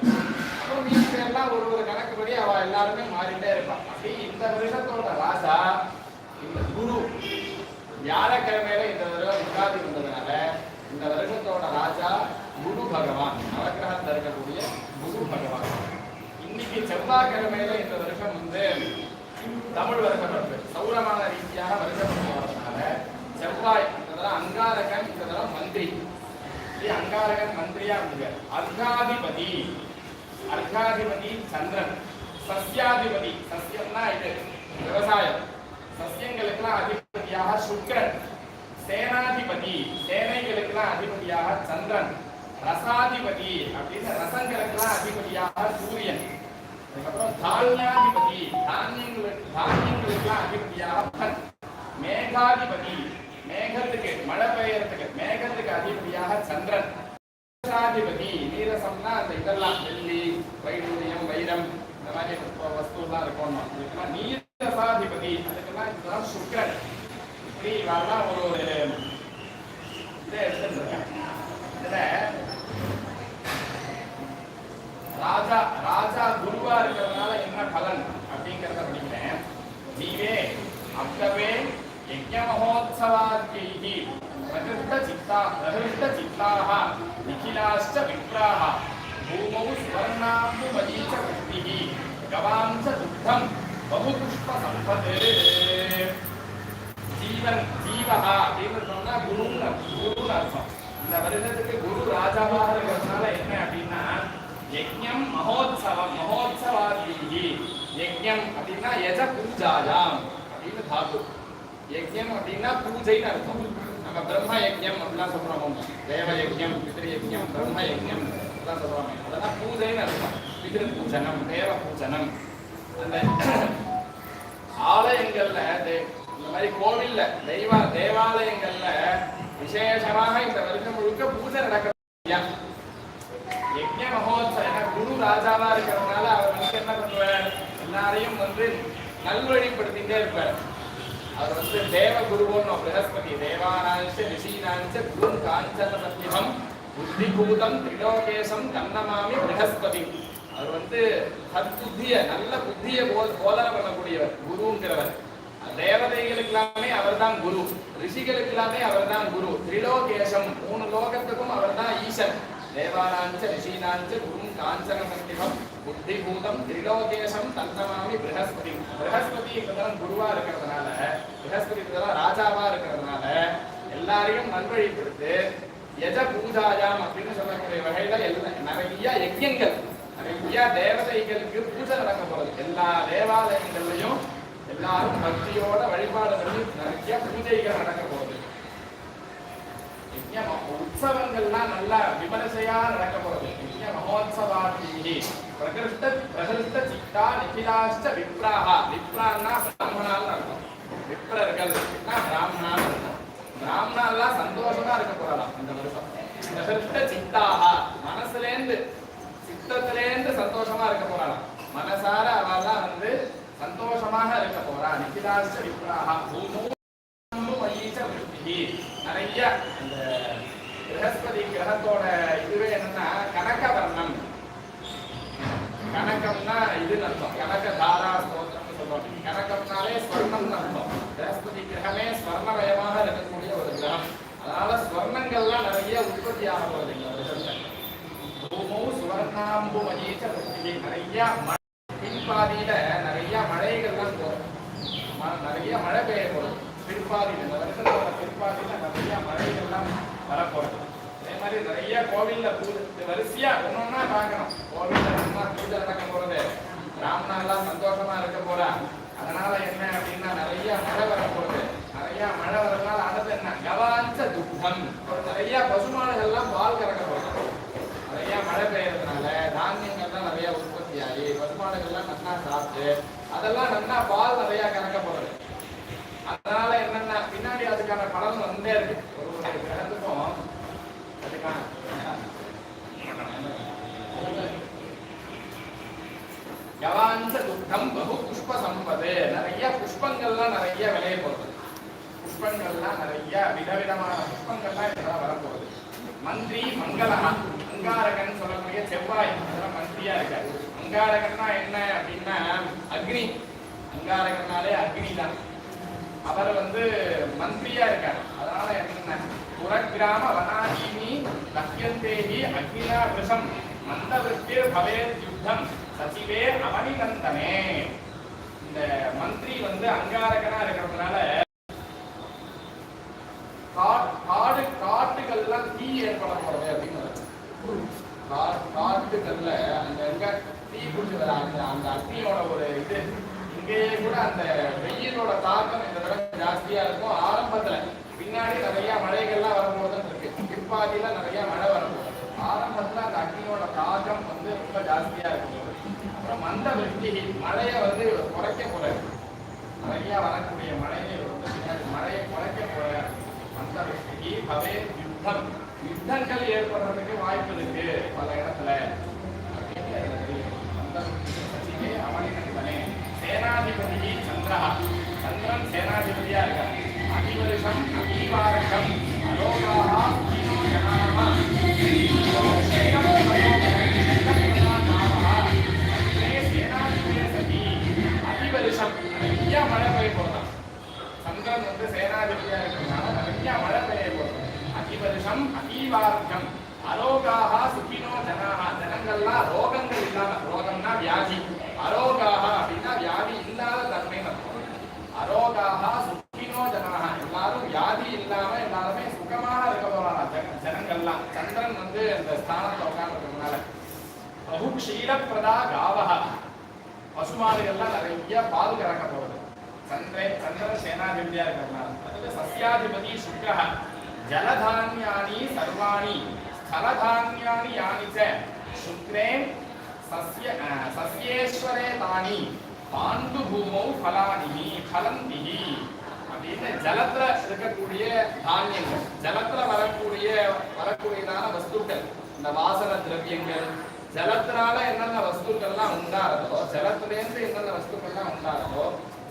அப்புறம் அதுக்கப்புறம் மீதி எல்லாம் ஒரு கணக்குப்படி அவ எல்லாருமே மாறிட்டே இருப்பான். அப்படி இந்த வருஷத்தோட ராஜா இந்த குரு வியாழக்கிழமையில இந்த தடவை யுகாதி வந்ததுனால இந்த வருஷத்தோட ராஜா குரு பகவான், நவக்கிரகத்தில் இருக்கக்கூடிய குரு பகவான். இன்னைக்கு செவ்வாய்க்கிழமையில இந்த வருஷம் தமிழ் வருஷம் இருக்கு. சௌரமான ரீதியாக வருஷம் வரதுனால செவ்வாய் அங்காரகன், இந்த தடவை மந்திரி. அங்காரகன் மந்திரியா இருந்தது. அர்காதிபதி, அர்காதிபதி சந்திரன். சஸ்யாதிபதி, சஸ்யம்னா இது விவசாயம், சஸ்யங்களுக்கெல்லாம் அதிபதியாக சுக்கிரன். சேனாதிபதி, சேனைகளுக்கெல்லாம் அதிபதியாக சந்திரன். ரசாதிபதி அப்படின்னு ரசங்களுக்கெல்லாம் அதிபதியாக சூரியன். அதுக்கப்புறம் தானியாதிபதி, தானியங்களுக்கெல்லாம் அதிபதியாக புதன். மேகாதிபதி, மேகத்துக்கு மழை பெய்யறதுக்கு மேகத்துக்கு அதிபதியாக சந்திரன். நீரசாதிபதி, நீரசம்னா அந்த இதெல்லாம் வெள்ளி, வைடூரியம், வைரம், இந்த மாதிரி வஸ்துலாம் இருக்கணும். நீரசாதிபதி அதுக்கெல்லாம் இதுதான் சுக்கிரன். இப்படி இவெல்லாம் ஒரு இதை எடுத்துருக்கேன். இதுல ராஜா ராஜா குருவா இருக்கிறதுனால என்ன பலன் அப்படிங்கிறத படிக்கிறேன். நீவே அப்தவே யஜ்ஞ மகோத்சவாத்யைஹி பிரகிருஷ்ட சித்தாः நிகிலாश्च விப்ராः பூமௌ ஸ்வர்ணாம்பு மதீச்ச வృத்திஹி கவாம்ச துக்தம் பகுபுஷ்ப சம்பதே. ஜீவன் ஜீவஹா அப்படின்னு சொன்னா குருன்னு அர்த்தம். இந்த வருஷத்துக்கு குரு ராஜாவாக இருக்கிறதுனால என்ன அப்படின்னா யஜ்ஞம் மகோத்சவம், மகோத்சவாத்யைஹி. யஜ்ஞம் அப்படின்னா யஜ பூஜாயாம் அப்படின்னு தாது. யஜ்ஞம் அப்படின்னா பூஜைன்னு அர்த்தம். நம்ம பிரம்ம யஜ்ஞம் அப்படிலாம் சொல்றோம். தேவ யஜ்ஞம், பித்ரு யஜ்ஞம், பிரம்ம யஜ்ஞம் அதெல்லாம் சொல்றோம். அதெல்லாம் பூஜைன்னு அர்த்தம். பித்ரு பூஜனம், தேவ பூஜனம். அந்த ஆலயங்கள்ல இந்த மாதிரி கோவில்ல தேவாலயங்கள்ல விசேஷமாக இந்த வருஷம் முழுக்க பூஜை நடக்கிறது. யஜ்ஞ மகோத்சவம் குரு ராஜாவா இருக்கிறதுனால அவர் என்ன பண்ணுவார், எல்லாரையும் நல்வழிப்படுத்திட்டே இருப்பார். அவர் தேவ குருவோன்னு பிரகஸ்பதி. தேவானாஞ்ச ரிஷீனாஞ்ச குரு காஞ்சன சத்யம் புத்திபூதம் திரிலோகேசம் தன்னமாமி பிரகஸ்பதி. அவர் சத்புத்திய நல்ல புத்திய போதனை பண்ணக்கூடியவர் குருங்கிறவர். தேவதைகளுக்கு எல்லாமே அவர் தான் குரு, ரிஷிகளுக்கு எல்லாமே அவர் தான் குரு. திரிலோகேசம் 3 லோகத்துக்கும் அவர் தான் ஈசன். தேவானாஞ்ச ரிஷீனாஞ்ச குரும் காஞ்சன சத்யம் புத்திபூதம் திரிலோகேசம் தன்னமாமி பிரகஸ்பதி. பிரகஸ்பதி இப்பதான் குருவா இருக்கிறதுனால, பிரகஸ்பதி இப்பதான் ராஜாவா இருக்கிறதுனால எல்லாரையும் நல்வழிப்படுத்து யஜ பூஜாயாம் அப்படின்னு சொல்லக்கூடிய வகையில நிறைய யஜ்யங்கள், நிறைய தேவதைகளுக்கு பூஜை நடக்க போறது. எல்லா தேவாலயங்கள்லையும் எல்லாரும் பக்தியோட வழிபாடு பண்ணி நிறைய பூஜைகள் நடக்க போகுது. உற்சவங்கள்லாம் நல்லா விமரிசையா நடக்க போறது. மகோத்சவாதி பிரகிருஷ்ட சித்தா நிகிலாஷ்ட விப்ராஹா. விப்ரான்னா பிராமணால் அர்த்தம். விப்ரர்கள் பிராமணால் அர்த்தம். பிராமணாலாம் சந்தோஷமா இருக்க போறாளாம் இந்த வருஷம். பிரகிருஷ்ட சித்தாஹா, மனசுலேருந்து சித்தத்திலேருந்து சந்தோஷமா இருக்க போறாளாம். மனசார அவெல்லாம் சந்தோஷமாக இருக்க போறா. நிகிலாஷ்ட விப்ராஹா நிறைய இந்த பிரகஸ்பதி கிரகத்தோட இதுவே என்னன்னா கனகவர்ணம். கனகம்னா இதுன்னு அர்த்தம். கனக தாரா ஸ்தோத்திரம்னு சொல்லுவாங்க. கனகம்னாலே ஸ்வர்ணம்னு அர்த்தம். பிரகஸ்பதி கிரகமே ஸ்வர்ணமயமாக இருக்கக்கூடிய ஒரு கிரகம். அதனால ஸ்வர்ணங்கள்லாம் நிறைய உற்பத்தி ஆக போகுது இந்த வருஷத்துல. பூமௌ சுவர்ணாம்பு மதீச்ச வృத்திஹி. நிறைய பின்பாதியில நிறைய மழைகள்லாம் போகும். நிறைய மழை பெய்ய போகுது பிற்பாதியில். இந்த வருஷத்தோட பிற்பாதியில நிறைய மழைகள்லாம் வரப்போகுது. அதே மாதிரி நிறைய கோவில்ல பூஜை வரிசையா ஒன்னொன்னா பார்க்கணும். கோவில்ல என்ன பூஜை நடக்க போறது, பிராமணெல்லாம் சந்தோஷமா இருக்க போறா. அதனால என்ன அப்படின்னா நிறைய மழை வரப்போகுது. நிறைய மழை வரதுனால அடுத்து என்ன கவாஞ்ச துக்கம், நிறைய பசுமாடுகள்லாம் பால் கறக்க போகுது. நிறைய மழை பெய்யறதுனால தானியங்கள்லாம் நிறைய உற்பத்தி ஆகி பசுமாடுகள்லாம் நல்லா சாப்பிட்டு அதெல்லாம் நல்லா பால் நிறைய கறக்க போகுது. அதனால என்னன்னா பின்னாடி அதுக்கான பலன் வந்தே இருக்கு. ஒரு கிரகத்துக்கும் அதுக்கான கவாஞ்ச துக்கம் பகு புஷ்ப சம்பது. நிறைய புஷ்பங்கள்லாம் நிறைய விளைய போகுது. புஷ்பங்கள்லாம் நிறைய விதவிதமான புஷ்பங்கள்லாம் இதெல்லாம் வரப்போகுது. மந்திரி மங்களகா, அங்காரகன் சொல்லக்கூடிய செவ்வாய் அதெல்லாம் மந்திரியா இருக்காரு. அங்காரகன்னா என்ன அப்படின்னா அக்னி. அங்காரகன்னாலே அக்னி தான். அவர் வந்து மந்திரியா இருக்கார். அதனால என்ன புறக்கிராம வனாதீனி லக்யந்தேஹி அக்னினா விஷம் மந்தவிருத்திர் பவேத் யுத்தம் சசிவே அவனிநந்தனே. இந்த மந்திரி வந்து அங்காரகனா இருக்கிறதுனால காட்டுகள்லாம் தீ ஏற்பட போறது அப்படின்னு காட்டுகள்ல அங்க தீ பிடிச்சி வர அந்த அக்னியோட ஒரு இது. இங்கேயே கூட அந்த வெயிலோட தாக்கம் இந்த தடவை ஜாஸ்தியா இருக்கும். ஆரம்பத்துல பின்னாடி நிறைய மழைகள்லாம் வரும்போது இருக்கு. பிற்பாதியில நிறைய மழை வரும்போது ஆரம்பத்துல அந்த அக்னியோட தாக்கம் வந்து ரொம்ப ஜாஸ்தியா இருக்கும். அப்புறம் மந்த விருத்தி மழையை வந்து குறைக்க போறாரு. நிறைய வரக்கூடிய மழையை வந்து பின்னாடி மழையை குறைக்க போறாரு. மந்த விருத்தி பவே யுத்தம் யுத்தங்கள் ஏற்படுறதுக்கு வாய்ப்பு இருக்கு பல இடத்துல. அவனிநந்தனே சேனாதிபதி சந்திரா. சந்திரன் சேனாதிபதியா இருக்கார். அதிவருஷம் அகிவாரகம் அலோகாஹா ஜனாஹா அதிவருஷம் நிறைய மழை பெய்ய போறதான். சந்திரன் வந்து சேனாதிபதியா இருக்கிறதுனால நிறைய மழை பெய்ய போறது. அதிவருஷம் அகிவாரகம் அரோகாஹா சுகினோ ஜனாஹா. ஜனங்கள்லாம் ரோகங்கள் இல்லாம, ரோகம்னா வியாதி, அரோகாஹா அப்படின்னா வியாதி இல்லாத தன்மை. அரோகாஹா சுகினோ ஜனாஹா எல்லாரும் வியாதி இல்லாம எல்லாருமே சுகமாக இருக்க போறாங்க ஜனங்கள்லாம். சந்திரன் வந்து அந்த ஸ்தானத்துல உட்கார்ந்துருக்கிறதுனால பிரபு க்ஷீரப்பிரதா காவஹா பசுமாடுகள்லாம் நிறைய பால் கறக்க போகுது. சந்திரன் சேனாதிபதியா இருக்கிறதுனால. அதுல சஸ்யாதிபதி சுக்ரஹ ஜலதானியானி சர்வாணி ஸ்தலதானியானி யானி ச சுக்ரே சஸ்யேஸ்வரே தானி பாண்டு பூமௌ ஃபலானிஹி ஃபலந்திஹி அப்படின்னு ஜலத்துல இருக்கக்கூடிய தானியங்கள், ஜலத்துல வரக்கூடியதான வஸ்துக்கள், இந்த வாசன திரவியங்கள், ஜலத்தினால என்னென்ன வஸ்துக்கள்லாம் உண்டாறதோ, ஜலத்திலேருந்து என்னென்ன வஸ்துக்கள்லாம் உண்டாறதோ,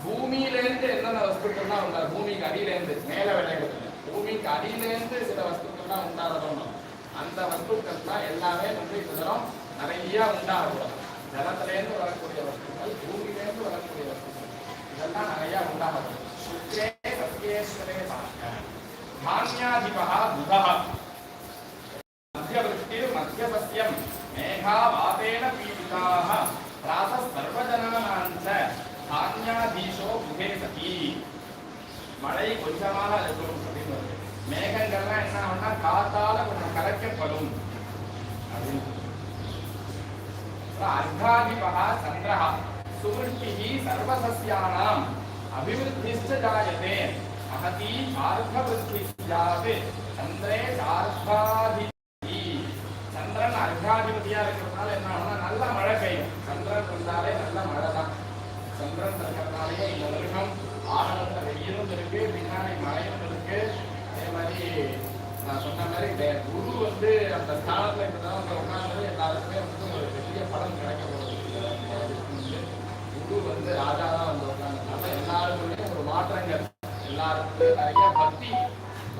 பூமியிலேருந்து என்னென்ன வஸ்துக்கள்லாம் உண்டாரு, பூமிக்கு அடியிலேருந்து மேல விளையாடுறது, பூமிக்கு அடியிலேருந்து சில வஸ்துக்கள்லாம் உண்டாறதோ அந்த வஸ்துக்கள்லாம் எல்லாமே வந்து இதெல்லாம் நிறைய உண்டாகக்கூடாது. ஜலத்திலேருந்து வரக்கூடிய வஸ்துக்கள், பூமியிலேருந்து வரக்கூடிய வஸ்துக்கள் இதெல்லாம் நிறைய உண்டாகக்கூடாது. சுக்ரே சத்யேஸ்வரே தான்யாதிபா புதः மத்தியவృత్తిர் மத்தியபஸ்யம் மேகா வாதேன பீடிதாः ராச சர்வஜனானாஞ்ச தான்யாதீஷோ புதே சதி. மழை கொஞ்சமாக இருக்கும் அப்படின்னு வருது. மேகங்கள்லாம் என்ன ஆகும்னா காத்தால கொஞ்சம் கலைக்கப்படும் அப்படின்னு. அர்காதிபா சந்திரஹ சுவృత్తిஹி சர்வசஸ்யானாம் அபிவிருத்திஷ்ட ஜாயதே மகதி ஆர்கவృత్తి ஸ்யாத் சந்திரே சார்காதிபதி. சந்திரன் அர்காதிபதியா இருக்கிறதுனால என்ன ஆகும்னா நல்ல மழை பெய்யும். சந்திரன் இருந்தாலே நல்ல மழை தான். சந்திரன் இருக்கிறதுனாலே இந்த வருஷம் ஆரம்பத்தில் வெயிலும் இருக்கு, பின்னாடி மழையும் இருக்கு. அதே மாதிரி நான் சொன்ன மாதிரி குரு வந்து அந்த ஸ்தானத்துல இருக்கிறதா உட்கார்ந்து எல்லாருக்குமே வந்து ஒரு பெரிய படம் கிடைக்க போகுது. குரு வந்து ராஜா தான் வந்து உட்கார்ந்ததுனால எல்லாருக்குமே ஒரு மாற்றங்கள், எல்லாருக்குமே நிறைய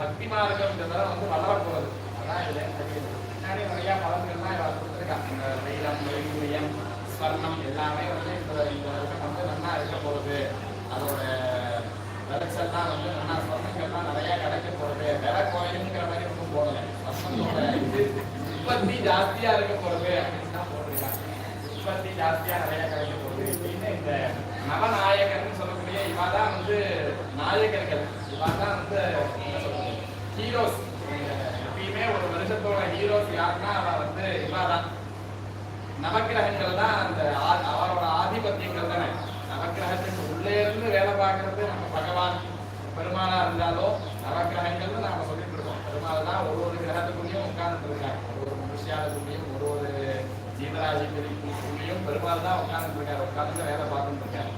பக்தி மார்க்கம் இந்த தடவை வந்து வளர போகுது. அதான் இதுல தெரியுது. பின்னாடி நிறைய பலன்கள்லாம் இவர் கொடுத்துருக்காங்க. இந்த வைரம், வைடூரியம், ஸ்வர்ணம் எல்லாமே வந்து இந்த வருஷம் வந்து நல்லா இருக்க போகுது. அதோட விளைச்சல்லாம் வந்து நல்லா ஸ்வர்ணங்கள்லாம் நிறைய கிடைக்க போறது. வேற கோயிலுங்கிற மாதிரி ஒன்றும் போடலை. ஸ்வர்ணத்தோட இது உற்பத்தி ஜாஸ்தியா இருக்க போறது அப்படின்னு தான் போட்டிருக்காங்க. உற்பத்தி ஜாஸ்தியா நிறைய கிடைக்க போகுது அப்படின்னு. இந்த நவநாயகர்னு சொல்லக்கூடிய இவாதான் வந்து நாயகர்கள், இவாதான் வந்து என்ன சொல்றது ஹீரோஸ். எப்பயுமே ஒரு வருஷத்தோட ஹீரோஸ் யாருன்னா அவ வந்து இவாதான். நவக்கிரகங்கள் தான் அந்த அவரோட ஆதிபத்தியங்கள் தானே. நவக்கிரகத்துக்கு உள்ளே இருந்து வேலை பார்க்கறது நம்ம பகவான் பெருமாளா இருந்தாலும் நவக்கிரகங்கள்னு நாம சொல்லிட்டு இருக்கோம். பெருமாள் தான் ஒரு கிரகத்துக்குள்ளேயும் உட்கார்ந்துட்டு இருக்காரு. ஒரு மனுஷியாளுக்குள்ளேயும் ஒரு ஜீவராசிக்குள்ளேயும் பெருமாள் தான் உட்கார்ந்துட்டு இருக்காரு. உட்கார்ந்து வேலை பார்த்துட்டு இருக்காரு.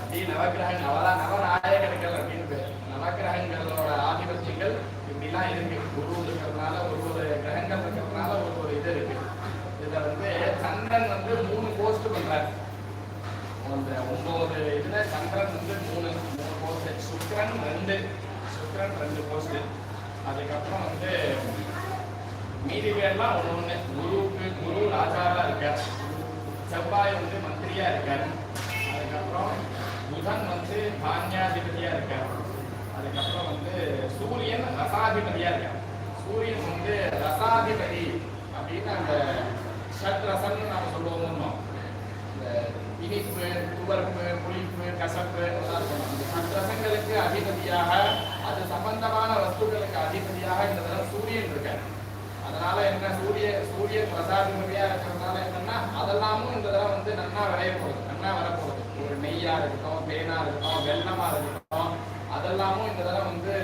அப்படி நவக்கிரகங்கள் அவதான் நவநாயகர்கள் அப்படின்னு பேர். நவக்கிரகங்களோட ஆதிபத்தியங்கள் இப்படிலாம் இருக்கு. குரு இருக்கிறதுனால ஒரு கிரகங்கள் இருக்கிறதுனால ஒரு இது இருக்கு. இதுல வந்து சந்திரன் வந்து 3 போஸ்ட் பண்றாரு. அந்த 9 இதுல சந்திரன் வந்து 3 போஸ்ட். சுக்கிரன் 2 போஸ்ட். அதுக்கப்புறம் வந்து மீதி பேர்லாம் ஒண்ணு. குரு ராஜாவா இருக்கார். செவ்வாய் வந்து மந்திரியா இருக்காரு. அதுக்கப்புறம் புதன் வந்து தானியாதிபதியா இருக்காரு. அதுக்கப்புறம் வந்து சூரியன் ரசாதிபதியா இருக்காரு. சூரியன் வந்து ரசாதிபதி அப்படின்னு அந்த ஷட் ரசம்னு நாம சொல்லுவோம். இந்த இனிப்பு, துவர்ப்பு, புளிப்பு, கசப்பு எல்லாம் இருக்கணும். அந்த ஷட் ரசங்களுக்கு அதிபதியாக, அது சம்பந்தமான வஸ்துக்களுக்கு அதிபதியாக இந்த தடவை சூரியன் இருக்காரு. அதனால என்ன, சூரியன் பிரசாதிபதியா இருக்கிறதுனால என்னன்னா அதெல்லாமும் இந்த தடவை வந்து நன்னா விளைய போகுது, நன்னா வரப்போகுது. ஒரு நெய்யா இருக்கட்டும், தேனா இருக்கட்டும், வெள்ளமா இருக்கட்டும், அதெல்லாமும் இந்த தடவை வந்து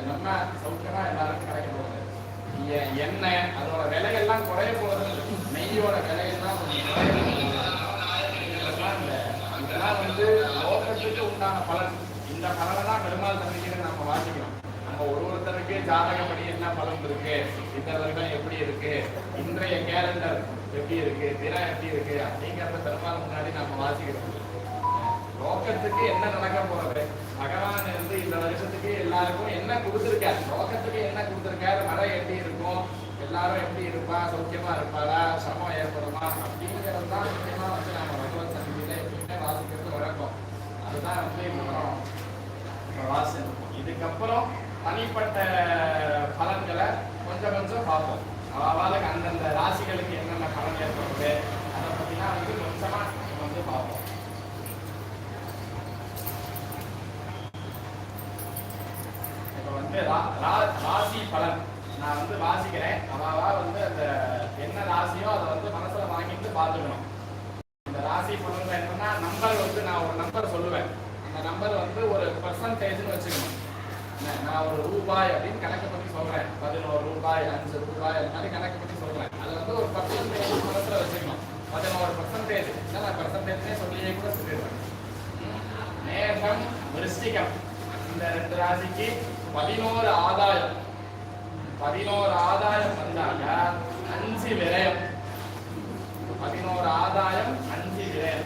நன்னா சௌக்கியமா எல்லாருக்கும் கிடைக்க போகுது. எண்ணெய் அதோட விலையெல்லாம் குறைய போறது, நெய்யோட விலையெல்லாம் இதெல்லாம் வந்து லோகத்துக்கு உண்டான பலன். இந்த பலனை தான் பெருமாள் தந்திக்கு நம்ம வாசிக்கிறோம். நம்ம ஒருத்தருக்கு ஜாதகப்படி என்ன பலன் இருக்கு, இந்த வருடம் எப்படி இருக்கு, இன்றைய கேலண்டர் எப்படி இருக்கு, தினம் எப்படி இருக்கு அப்படிங்கிறத பெருமாள் முன்னாடி நம்ம வாசிக்கிறோம். லோகத்துக்கு என்ன நடக்க போறது, பகவான் வந்து இந்த வருஷத்துக்கு எல்லாருக்கும் என்ன கொடுத்துருக்காரு, லோகத்துக்கு என்ன கொடுத்துருக்காரு, மழை எப்படி இருக்கும், எல்லாரும் எப்படி இருப்பா, சௌக்கியமா இருப்பாரா, சிரமம் ஏற்படுமா அப்படிங்கிறது தான் முக்கியமா வந்து நம்ம பகவத் சந்நிதியில எப்பயுமே வாசிக்கிறது வழக்கம். அதுதான் வந்து இப்போ வாசன். இதுக்கப்புறம் தனிப்பட்ட பலன்களை கொஞ்சம் கொஞ்சம் பார்ப்போம். அவளுக்கு அந்தந்த ராசிகளுக்கு என்னென்ன பலன் ஏற்படுது அதை பத்தினா வந்து கொஞ்சமா வந்து பார்ப்போம். இப்போ வந்து ராசி பலன் நான் வந்து வாசிக்கிறேன். அவாவா வந்து அந்த என்ன ராசியோ அதை வந்து மனசுல வாங்கிட்டு பார்த்துக்கணும். இந்த ராசி பலன்ல என்னன்னா நம்பர் வந்து நான் ஒரு நம்பர் சொல்லுவேன். அந்த நம்பர் வந்து ஒரு பெர்சன்டேஜ்னு வச்சுக்கணும். நான் ஒரு ரூபாய் அப்படின்னு கணக்கு பற்றி சொல்றேன், 11 ரூபாய், 5 ரூபாய் அந்த மாதிரி கணக்கு பற்றி சொல்றேன். அது வந்து ஒரு பர்சன்டேஜ் மனசுல வச்சுக்கணும். 11% நான் பெர்சன்டேஜ்னே சொல்லியே கூட சொல்லிடுறேன். மேஷம், விருச்சிகம் இந்த 2 ராசிக்கு 11 ஆதாயம். 11 ஆதாயம் வந்தாங்க 5 விரயம். 11 ஆதாயம் 5 விரயம்.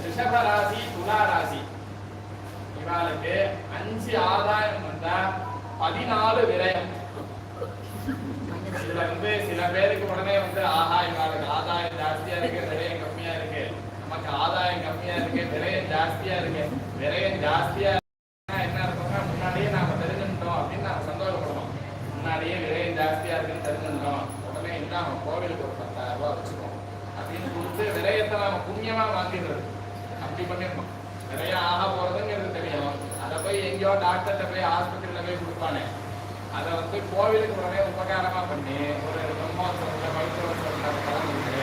ரிஷப ராசி, துலா ராசி இவாளுக்கு 5 ஆதாயம் வந்தா 14 விரயம். இதுல வந்து சில பேருக்கு உடனே வந்து ஆஹா இவாளுக்கு ஆதாயம் ஜாஸ்தியா இருக்கு, விரயம் கம்மியா இருக்கு, நமக்கு ஆதாயம் கம்மியா இருக்கு, விரயம் ஜாஸ்தியா இருக்கு. விரயம் ஜாஸ்தியா என்ன இருக்கும்னா முன்னாடியே நாம தெரிஞ்சுட்டோம் அப்படின்னு நாம சந்தோஷப்படுவோம். முன்னாடியே விரயம் ஜாஸ்தியா இருக்குன்னு தெரிஞ்சுட்டோம், உடனே என்ன கோவிலுக்கு ஒரு 10,000 ரூபாய் வச்சுக்கோம் அப்படின்னு கொடுத்து விரயத்தை நாம புண்ணியமா வாங்கிடுறது. அப்படி பண்ணிருக்கோம். நிறைய ஆக போறதுங்கிறது தெரியும். அதை போய் எங்கேயோ டாக்டர்கிட்ட போய் ஆஸ்பத்திரியில போய் கொடுப்பானே, அதை வந்து கோவிலுக்கு உடனே உபகாரமா பண்ணி ஒரு பிரம்மோத்சவத்தில் பவித்திரோத்சவத்தில் கலந்துட்டு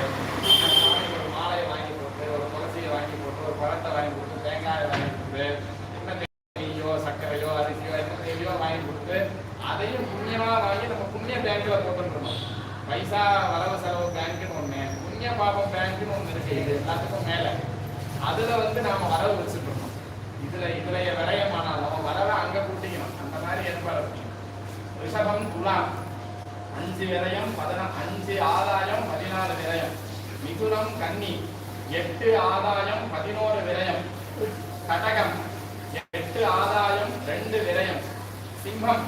ஒரு மாலையை வாங்கி போட்டு, ஒரு துளசியை வாங்கி போட்டு, ஒரு பழத்தை வாங்கி கொடுத்து, தேங்காயை வாங்கி கொடுத்து, என்ன நெய்யோ சர்க்கரையோ அரிசியோ என்ன தேவையோ வாங்கி கொடுத்து அதையும் புண்ணியமா வாங்கி நம்ம புண்ணிய பேங்க்ல போட்டுருக்கணும். பைசா வரவு செலவு பேங்க்னு ஒண்ணு, புண்ணிய பாபம் பேங்க்னு ஒண்ணு இருக்கு. இது எல்லாத்துக்கும் மேல அதுல வந்து நாம வரவு வச்சுட்டு இருக்கோம். இதுல விரயமானால் நம்ம வரவை அங்க கூட்டிக்கணும். அந்த மாதிரி ஏற்பாடு இருக்கணும். ரிஷபம், துலாம் 5 விரயம், 5 ஆதாயம் 14 விரயம். மிதுனம், கன்னி 8 ஆதாயம் 11 விரயம். கடகம் 8 ஆதாயம் 2 விரயம். சிம்மம்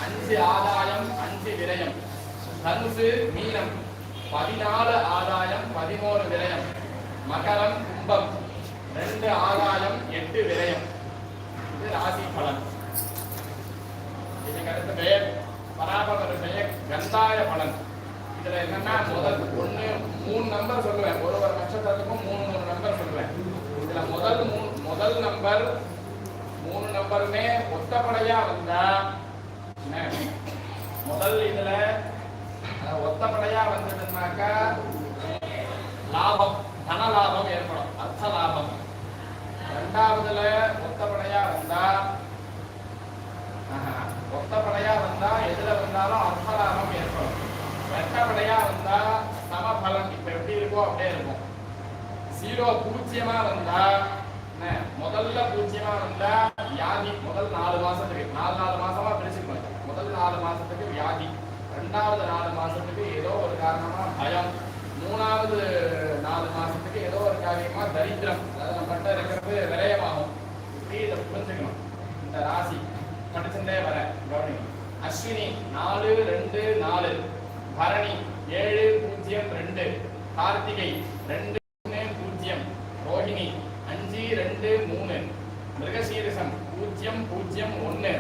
5 ஆதாயம் 5 விரயம். தனுசு, மீனம் 14 ஆதாயம் 11 விரயம். மகரம், கும்பம் 2 ஆதாயம் 8 விரயம். இது ராசி பலன். இதுக்கு அடுத்த பெயர் பராபர பெயர் கந்தாய பலன். இதுல என்னன்னா முதல் 3 நம்பர் சொல்லுவேன். ஒரு நட்சத்திரத்துக்கும் 3 நம்பர் சொல்லுவேன். இதுல முதல் நம்பர் 3 நம்பருமே ஒத்தப்படையா வந்தா முதல் இதுல ஒத்தப்படையா வந்ததுன்னாக்கா லாபம், தன லாபம் ஏற்படும், அர்த்த லாபம். 2வதுல ஒத்தப்படையா வந்தா எதுல வந்தாலும் அர்த்த லாபம் ஏற்படும். ரெட்டப்படையா வந்தா சமபலன். இப்ப எப்படி இருக்கோ அப்படியே இருக்கும். 0 வந்தா முதல்ல 0 வந்தா வியாதி. முதல் 4 மாசத்துக்கு 4 மாசமா பிரிச்சுக்கணும். முதல் 4 மாசத்துக்கு வியாதி, 2வது 4 மாசத்துக்கு ஏதோ ஒரு காரணமா பயம், 3வது 4 மாசத்துக்கு ஏதோ ஒரு காரியமா தரித்திரம், அதாவது நம்மகிட்ட இருக்கிறது விரயமாகும். இப்படி இதை புரிஞ்சுக்கணும். இந்த ராசி படிச்சுட்டே வர கவனிக்கணும். அஸ்வினி 4, 2, 4, பரணி 7, 0, 2, கார்த்திகை 2, மிருகசீரிசம் 001,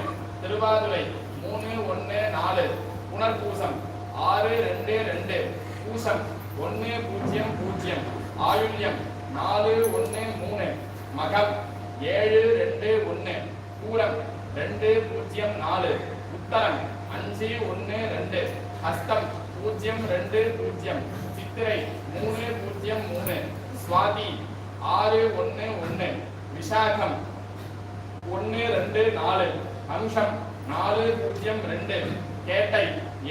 திருவாதுரை 314, புனர்பூசம் 622, பூசம் 100, ஆயுள்யம் 413, மகம் 721, பூரம் 204, உத்தரம் 512, ஹஸ்தம் 020, சித்திரை 303, சுவாதி 611, விசாகம் 124, அம்சம் 402, கேட்டை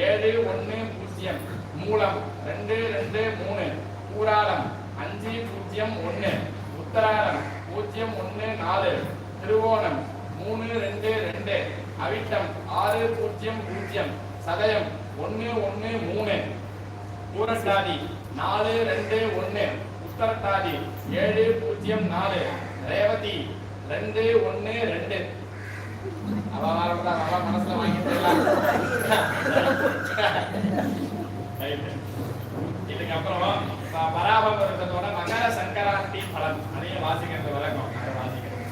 710, மூலம் 223, பூராடம் 501, உத்தராடம் 014, திருவோணம் 322, அவிட்டம் 600, சதயம் 113, பூரட்டாதி 421, உத்தரட்டாதி 704, ரேவதி 212. அவன் மனசுல வாங்கிட்டு இதுக்கப்புறம் பராபம் வருஷத்தோட மகர சங்கராந்தி பலன் அதையும் வாசிக்கிறது வழக்கம். அதை வாசிக்கிறது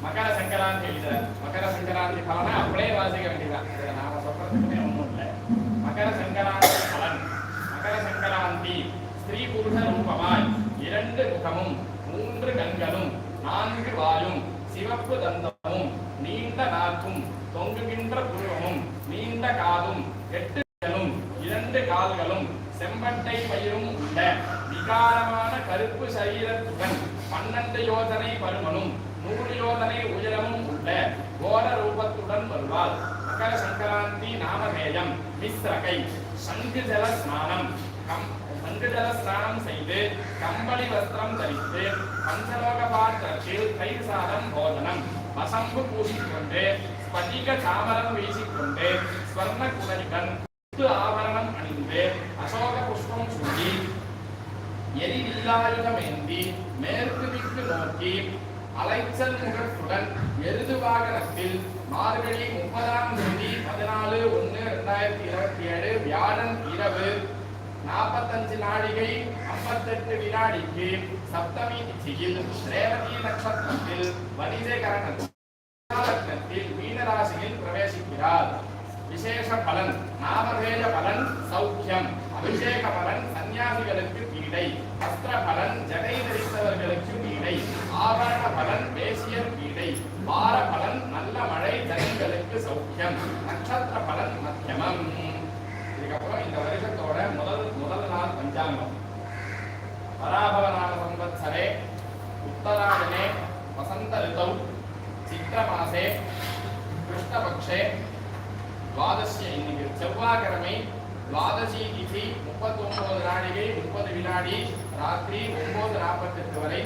மகர சங்கராந்தி எழுத மகர சங்கராந்தி பலனை அப்படியே வாசிக்க வேண்டியதான். இதை நாம சொல்றதுக்குமே ஒன்றும் இல்லை. மகர சங்கராந்தி பலன். மகர சங்கராந்தி ஸ்திரீ புருஷ ரூபமாய் 2 முகமும் 3 கண்களும் 4 வாயும் சிவப்பு தந்தமும் நீண்ட நாக்கும் தொங்குகின்ற புருவமும் நீண்ட காதும் 8 கைகளும் 2 கால்களும் செம்பட்டை பயிரும் உள்ள விகாரமான கருப்பு சரீரத்துடன் 12 யோஜனை பருமனும் 100 யோஜனை உயரமும் உள்ள கோர ரூபத்துடன் வருவாள். மகர சங்கராந்தி நாமதேயம் மிஸ்ரகை சங்கு ஜல ஸ்நானம் செய்து கம்பளி வஸ்திரம் தரித்து பஞ்சலோக பாத்திரத்தில் தயிர் சாதம் போதனம் வசம்பு பூசிக்கொண்டு ஸ்படிக சாமரம் வீசிக்கொண்டு ஸ்வர்ண குடரிகன் ஆபரணம் அணிந்து அசோக புஷ்பம் சூடி எரிவில்லாயுதமேந்தி மேற்கு திக்கு நோக்கி அலைச்சல் முகத்துடன் எருது வாகனத்தில் மார்கழி 30ஆம் தேதி 14/1/2027 வியாழன் இரவு 45 நாழிகை 58 வினாடிக்கு சப்தமி திதியில் ரேவதி நட்சத்திரத்தில் வணிஜை கரணத்தில் மீனராசியில் பிரவேசிக்கிறார். விசேஷ பலன் நாமதேய பலன் சௌக்கியம், அபிஷேக பலன் சன்னியாசிகளுக்கு பீடை, வஸ்திர பலன் ஜடை தரித்தவர்களுக்கு பீடை, ஆபரண பலன் வேசியர் பீடை, வார பலன் நல்ல மழை ஜனங்களுக்கு சௌக்கியம், நட்சத்திர பலன் மத்தியமம். இதுக்கப்புறம் இந்த வருஷத்தோட முதல் நாள் பஞ்சாங்கம். பராபவநாம சம்வத்சரே உத்தராயணே வசந்த ரிதௌ சித்திர மாசே கிருஷ்ணபக்ஷே துவாதசி, இன்னைக்கு செவ்வாய்க்கிழமை துவாதசி திதி 39 நாழிகை 30 வினாடி ராத்திரி 9:48 வரை.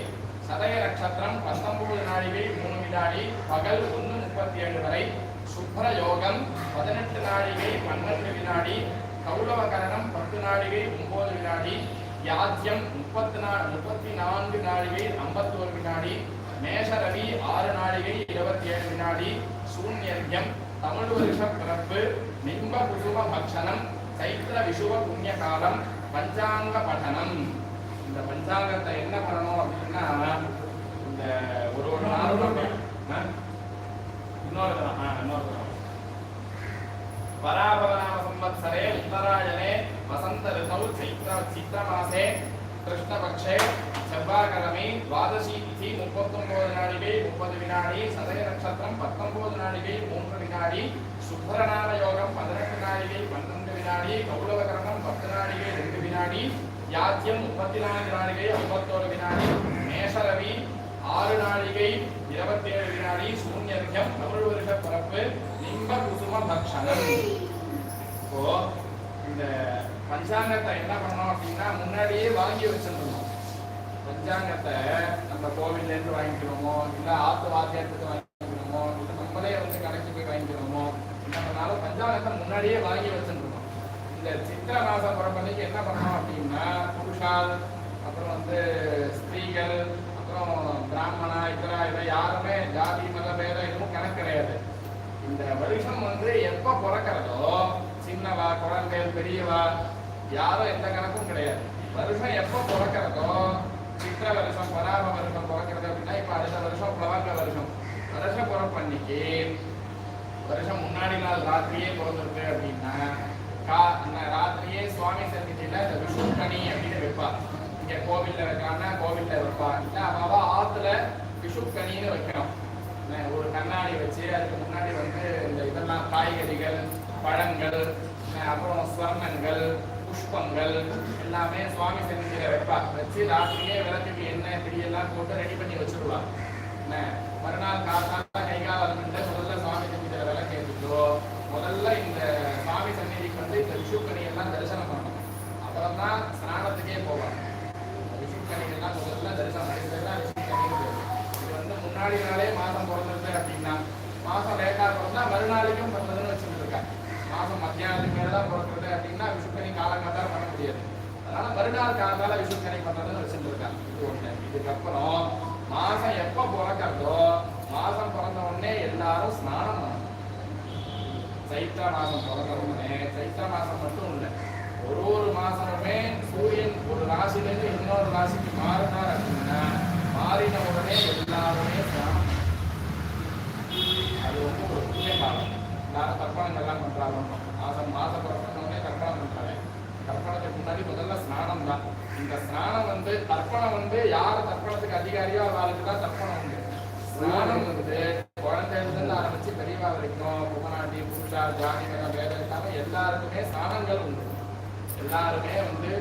சதய நட்சத்திரம் 19 நாழிகை 3 வினாடி பகல் 1:37 வரை. சுப்ர யோகம் 18 நாழிகை 12 வினாடி. கௌளவ கரணம் 10 நாழிகை 9 வினாடி. யாஜ்யம் 34 நாழிகை 51 வினாடி. மேஷரவி 6 நாழிகை 27 வினாடி. சூன்யர்யம் தமிழ் வருஷ பிறப்பு. நிம்ப குசும பக்ஷணம் சைத்திர விஷுவ புண்ணிய காலம். பஞ்சாங்க பఠனம். இந்த பஞ்சாங்கத்தை என்ன பண்ணணும் அப்படின்னா, இந்த ஒரு நாளும் இன்னொரு பராபவநாம சம்வத்சரே உத்தராயணே வசந்த ரிதௌ சித்திர மாசே கிருஷ்ணபக்ஷே செவ்வாய்க்கிழமை துவாதசி திதி 39 நாழிகை 30 வினாடி. சதய நட்சத்திரம் 19 நாழிகை 3 வினாடி. சுப்ரநாம யோகம் 18 நாழிகை 12 வினாடி. கௌளவ கரணம் 10 நாழிகை 2 வினாடி. யாஜ்யம் 34 நாழிகை 51 வினாடி. மேஷரவி 6 நாழிகை 27 வினாடி. சூன்யர்யம் தமிழ் வருஷ பிறப்பு. நிம்ப குசும பக்ஷணம். இப்போ இந்த பஞ்சாங்கத்தை என்ன பண்ணோம் அப்படின்னா, முன்னாடியே வாங்கி வச்சிருந்தோம். பஞ்சாங்கத்தை நம்ம கோவில்ல இருந்து வாங்கிக்கிறோமோ, இல்ல ஆத்து வாத்தியத்துக்கு வாங்கிக்கிறோமோ, இல்ல நம்மளே கடைக்கு போய் வாங்கிக்கிறோமோ, என்ன பண்ணாலும் பஞ்சாங்கத்தை முன்னாடியே வாங்கி வச்சிருந்தோம். இந்த சித்திர மாசம் பிறப்பன்னைக்கு என்ன பண்ணோம் அப்படின்னா, புருஷால், அப்புறம் ஸ்திரீகள், அப்புறம் பிராமணா, இதை யாருமே ஜாதி மத பேதம் எதுவும் கணக்கு கிடையாது. இந்த வருஷம் எப்ப பிறக்கிறதோ, சின்னவா குழந்தைகள் பெரியவா யாரும் எந்த கணக்கும் கிடையாது. வருஷம் எப்ப பிறக்கிறதோ, சித்திர வருஷம் பராப வருஷம் பிறக்கிறது அப்படின்னா, இப்ப அடுத்த வருஷம் பிளவங்க வருஷம் இன்னைக்கு வருஷம் முன்னாடி நாள் ராத்திரியே பிறந்திருக்கு அப்படின்னா ராத்திரியே சுவாமி சன்னிதியில இந்த விஷுக்கணி அப்படின்னு வைப்பா. இங்க கோவில்ல வைக்கிறான்னா கோவில்ல வைப்பா, இல்ல அவ ஆத்துல விஷுக்கணின்னு வைக்கணும். ஒரு கண்ணாடி வச்சு அதுக்கு முன்னாடி வந்து இந்த இதெல்லாம் காய்கறிகள், பழங்கள், அப்புறம் ஸ்வர்ணங்கள், புஷ்பங்கள் எல்லாமே சுவாமி சன்னிதியில வைப்பா. வச்சு ராத்திரியே விளக்குக்கு எண்ணெய் பிடியெல்லாம் போட்டு ரெடி பண்ணி வச்சுடுவா. மறுநாள் காத்தால கைகால முதல்ல சுவாமி சன்னிதியில விளக்கு ஏற்றிட்டோ முதல்ல இந்த சுவாமி சந்நிதிக்கு வந்து இந்த விஷுக்கணி எல்லாம் தரிசனம் பண்ணணும். அப்புறம் தான் ஸ்நானத்துக்கே போவாங்க. விஷுக்கணி எல்லாம் முதல்ல தரிசனம் அடைந்ததுதான் விஷுக்கணி. இது வந்து முன்னாடி நாளே மாதம் பிறந்தது அப்படின்னா, மாசம் லேட்டா பிறந்தா மறுநாளைக்கும் பிறந்ததுன்னு வச்சுட்டு இருக்காங்க. மாசம் மத்தியானத்துக்கு மேலதான் பிறக்கிறது அப்படின்னா விஷுக்கணி காலங்காத்தால பண்ண முடியாது. அதனால மறுநாள் காலத்தால விஷுக்கணி பண்றதுன்னு வச்சுட்டு இருக்காங்க. இது ஒண்ணு. இதுக்கப்புறம் மாசம் எப்ப பிறக்கிறதோ மாசம் பிறந்த உடனே எல்லாரும் ஸ்நானம் பண்ணணும். சைத்ரா மாசம் பிறந்த உடனே, சைத்ரா மாசம் மட்டும் இல்லை, ஒரு மாசமுமே சூரியன் ஒரு ராசியிலிருந்து இன்னொரு ராசிக்கு மாறினார் அப்படின்னா மாறின உடனே எல்லாருமே ஸ்நானம். அது வந்து ஒரு புண்ணிய காலம். எல்லாரும் தர்ப்பணங்கள்லாம் பண்றாங்க. மாசம் பிறந்தோடனே தர்ப்பணம் பண்றாங்க. தர்ப்பணத்துக்கு முன்னாடி முதல்ல ஸ்நானம் தான். இந்த ஸ்நானம் வந்து தர்ப்பணம் வந்து யார் தர்ப்பணத்துக்கு அதிகாரியோ அவளுக்கு தான் தர்ப்பணம் உண்டு. ஸ்நானம் வந்து குழந்தையிலிருந்து ஆரம்பிச்சு பெரியவா வரைக்கும் புகநாட்டி, புருஷா, ஜாதி, வேதம் இல்லாம எல்லாருக்குமே ஸ்நானங்கள் உண்டு. எல்லாருமே வந்து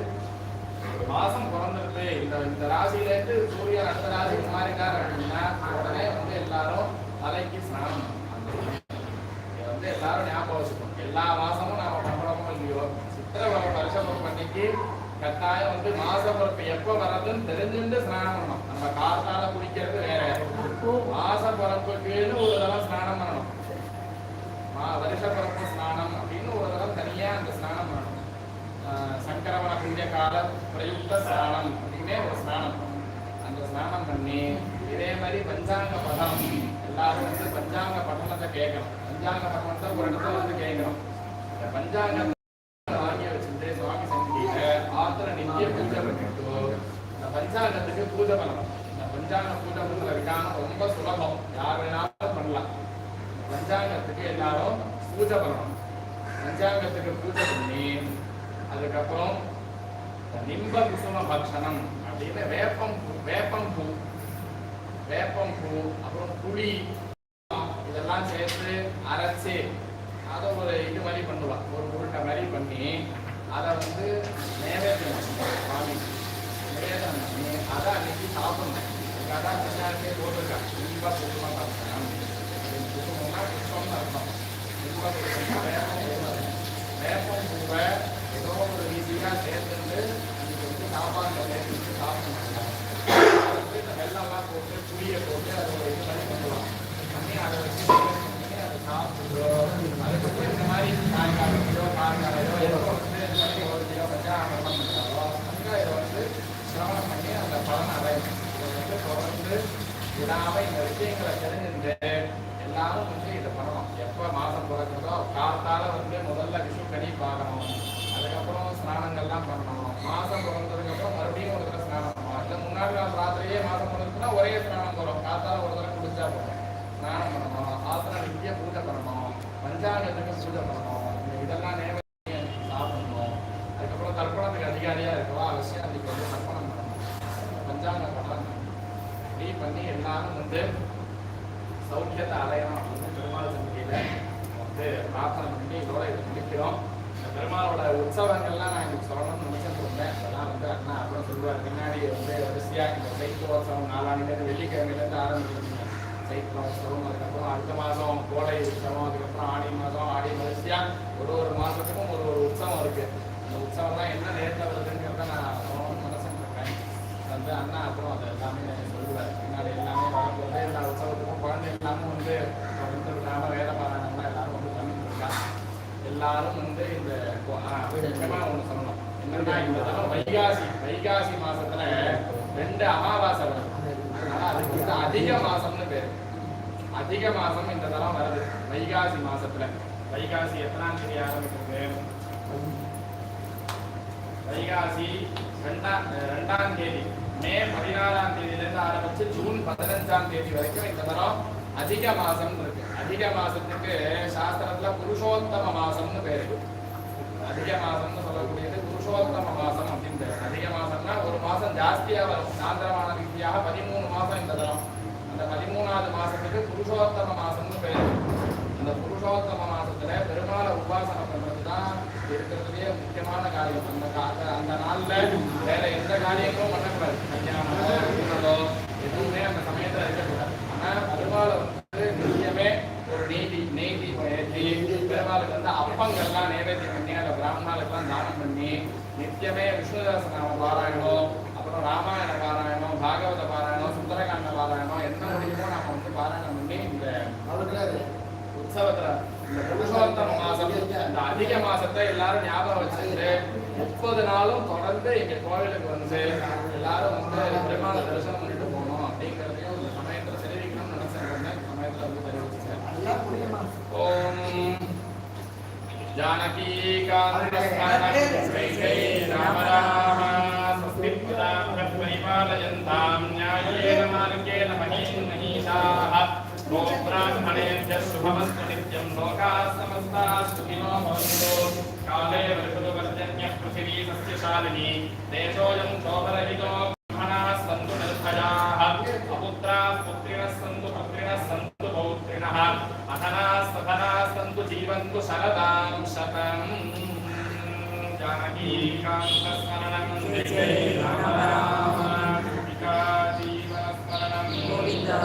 மாசம் பிறந்திருக்கு, இந்த ராசியிலேருந்து சூரியன் அடுத்த ராசிக்கு மாறிட்டார் அப்படின்னா உடனே வந்து எல்லாரும் தலைக்கு ஸ்நானம். இதை வந்து எல்லாரும் ஞாபகம் வச்சுக்கணும். எல்லா மாசமும் நாம பண்றோமோ இல்லையோ, சித்திரை வருஷம் பண்ணிக்கு கட்டாயம் வந்து மாச பிறப்பு எப்ப வர்றதுன்னு தெரிஞ்சுட்டு ஸ்நானம் பண்ணணும். நம்ம காத்தால குளிக்கிறது வேற, மாச பிறப்புக்குன்னு ஒரு தடவை ஸ்நானம் பண்ணணும். வருஷ பிறப்பு ஸ்நானம் அப்படின்னு ஒரு தடவை தனியா அந்த ஸ்நானம் பண்ணணும். சங்கரவன புண்ணிய கால பிரயுக்த ஸ்நானம் அப்படின்னே ஒரு ஸ்நானம். அந்த ஸ்நானம் பண்ணி இதே மாதிரி பஞ்சாங்க படம் எல்லாரும் வந்து பஞ்சாங்க பட்டணத்தை கேட்கணும். பஞ்சாங்க பட்டணத்தை ஒரு இடத்துல வந்து கேட்கணும். பஞ்சாங்க வாங்கி வச்சுட்டு சுவாமி சந்நிதியில ஆத்திர நித்திய பூஜை பண்ணிட்டு இந்த பஞ்சாங்கத்துக்கு பூஜை பண்ணணும். இந்த பஞ்சாங்க பூஜை பண்ற விதானம் ரொம்ப சுலபம், யார் வேணாலும் பண்ணலாம். பஞ்சாங்கத்துக்கு எல்லாரும் பூஜை பண்ணணும். பஞ்சாங்கத்துக்கு பூஜை பண்ணி அதுக்கப்புறம் நிம்ப குசும பக்ஷணம் அப்படின்னு வேப்பம் பூ அப்புறம் புளி இதெல்லாம் சேர்த்து அரைச்சு அதை ஒரு இது மாதிரி பண்ணுவான். ஒரு உருட்டை மாதிரி பண்ணி அதை வந்து நைவேத்தியம் சுவாமி நைவேத்தியம் பண்ணி அதை அன்னைக்கு சாப்பிடணும். அதான் பின்னாடியே போட்டிருக்காங்க. நிம்ப குசும பக்ஷணம். குசுமம்னா புஷ்பம்னு அர்த்தம். நிம்ப குசுமம் வேப்பம் பூவை ஏதோ ஒரு ரீதியாக சேர்த்துட்டு அன்னைக்கு வந்து சாப்பாடு சேர்த்து சாப்பிடணும். இந்த வெள்ளம்லாம் போட்டு புளியை போட்டு அதை ஒரு இது மாதிரி பண்ணுவாங்க. பண்ணி அதை வச்சு அதை சாப்பிடுறோம். அதுக்கப்புறம் இந்த மாதிரி காய்காலையோ எப்போ வந்து இந்த மாதிரி ஒரு கிலோ வச்சா வெள்ளம் பண்ணுறாரோ அங்கே இதை வந்து சிரவணம் பண்ணி அந்த பலன் அடையும். இதை வந்து தொடர்ந்து விடாமல் இந்த விஷயங்களை தெரிஞ்சுட்டு எல்லாரும் வந்து இதை பண்ணணும். எப்போ மாதம் பிறக்கிறதோ காத்தால வந்து முதல்ல விஷுக்கணி பார்க்கணும். அதுக்கப்புறம் ஸ்நானங்கள்லாம் பண்ணணும். மாதம் பிறந்ததுக்கப்புறம் மறுபடியும் ஒரு தடவை ஸ்நானம் பண்ணணும். இல்லை முன்னாடி நாள் ராத்திரியே மாதம் பிறந்ததுன்னா ஒரே ஸ்நானம் போகிறோம். காத்தால ஒரு தடவை குடிச்சா போகிறோம். ஸ்நானம் பண்ணணும். ஆசன நித்திய பூஜை பண்ணணும். பஞ்சாங்கத்துக்கு பூஜை பண்ணணும். இதெல்லாம் நேரம் சாப்பிடணும். அதுக்கப்புறம் தர்ப்பணத்துக்கு அதிகாரியாக இருக்கவா அவசியம் அதுக்கு வந்து தர்ப்பணம் பண்ணணும். பஞ்சாங்க படம் இப்படி பண்ணி எல்லாரும் வந்து சௌக்கியத்தை அடையணும் அப்படின்னு பெருமாள் சந்நிதியில வந்து பிரார்த்தனை பண்ணி இதோட இதை முடிக்கிறோம். இந்த பெருமாளோட உற்சவங்கள்லாம் நான் இன்னைக்கு சொல்லணும்னு நினைச்சிட்டு இருந்தேன். அதெல்லாம் வந்து அண்ணா அப்புறம் சொல்லுவார். பின்னாடி வந்து வரிசையா இந்த சைத்திரோத்சவம் 4ஆம் வெள்ளிக்கிழமையிலேருந்து ஆரம்பிச்சிருக்கீங்க. சைத்திரோத்சவம், அதுக்கப்புறம் அடுத்த மாதம் கோடை உற்சவம், அதுக்கப்புறம் ஆடி மாதம் ஆடி வரிசையா ஒரு மாதத்துக்கும் ஒரு உற்சவம் இருக்கு. அந்த உற்சவம்லாம் என்ன நேரத்தில் வருதுங்கிறத நான் சொல்லணும்னு நினைச்சிட்டு இருக்கேன். வந்து அண்ணா அப்புறம் அதை எல்லாமே சொல்லுவார். பின்னாடி எல்லாமே வரும்போது எல்லா உற்சவத்துக்கும் குழந்தை எல்லாமும் வந்து விடாம வேலை பாராயணம்லாம் எல்லாரும் வந்து பண்ணிட்டு இருக்காங்க. எல்லாரும் வந்து இந்த முக்கியமாக ஒன்று சொல்லணும். என்னன்னா இந்த தரம் வைகாசி மாசத்துல 2 அமாவாசை வரும். அதனால அதுக்கு வந்து அதிக மாசம்னு பேரு. அதிக மாசம் இந்த தரம் வருது வைகாசி மாசத்துல. வைகாசி எத்தனாம் தேதி ஆரம்பிக்கிறது? வைகாசி 2ஆம் தேதி, மே 14ஆம் தேதியிலிருந்து ஆரம்பிச்சு ஜூன் 15ஆம் தேதி வரைக்கும் இந்த தரம் அதிக மாசம் இருக்கு. அதிக மாசத்துக்கு சாஸ்திரத்துல புருஷோத்தம மாசம்னு பேரு. அதிக மாசம்னு சொல்லக்கூடியது புருஷோத்தம மாசம் அப்படின்னு பேரு. அதிக மாசம்னா ஒரு மாசம் ஜாஸ்தியா வரும். சாந்திரமான ரீதியாக 13 மாசம் இந்த தரம். அந்த 13வது மாசத்துக்கு புருஷோத்தம மாசம்னு பேரு. அந்த புருஷோத்தம மாசத்துல பெருமாளை உபாசனை பண்றதுதான் இருக்கிறதுலயே முக்கியமான காரியம். அந்த நாள்ல வேற எந்த காரியங்களும் பண்ணக்கூடாது. கல்யாணமோ எதுவுமே அந்த சமயத்துல இருக்கக்கூடாது. ஆனா பெருமாளை வந்து நிச்சயமே ஒரு நெய்தி ஏற்றி பெருமாளுக்கு வந்து அப்பங்கள்லாம் நைவேத்தியம் பண்ணி அந்த பிராமணாளுக்கெல்லாம் தானம் பண்ணி நித்தியமே விஷ்ணுதாசனாம பாராயணம், அப்புறம் ராமாயண பாராயணம், பாகவத பாராயணம், சுந்தரகாண்ட பாராயணம் என்ன முடியுமோ நாம வந்து பாராயணம் பண்ணி இந்த உற்சவத்துல இந்த புருஷோத்தம மாசம் இந்த அதிக மாசத்தை எல்லாரும் ஞாபகம் வச்சுட்டு 30 நாளும் தொடர்ந்து எங்க கோவிலுக்கு வந்து எல்லாரும் வந்து பெருமாள தரிசனம் பண்ணிட்டு போகணும் அப்படிங்கிறதையும் இந்த சமயத்துல தெரிவிக்கணும்னு நினைச்சேன். சமயத்துல வந்து தெரிவிச்சேன். ஓம் ஜானகி ராம ராம பரிபாலயந்தாம் ஞாயேன மார்கேண மஹீஷாः गोब्राह्मणेभ्यः शुभमस्तु नित्यं लोकाः समस्ताः सुखिनो भवन्तु काले वर्षतु पर्जन्यः पृथिवी सस्यशालिनी देशोऽयं शोभरहितो ब्रह्मणाः सन्तु निर्भयाः अपुत्राः पुत्रिणः सन्तु पौत्रिणः अधनाः सधनाः सन्तु जीवन्तु शरदां शतम् जानकी कान्तस्मरणं जय राम राम गोपिका जीवनस्मरणं गोविन्दा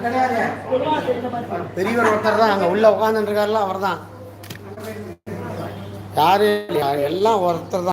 கிடையாது. பொதுவா தெரிஞ்ச மாதிரி பெரியவர் ஒருத்தர் தான் அங்கே உள்ள உட்காந்துருக்காருல அவர் தான். யாரு எல்லாம் ஒருத்தர் தான்.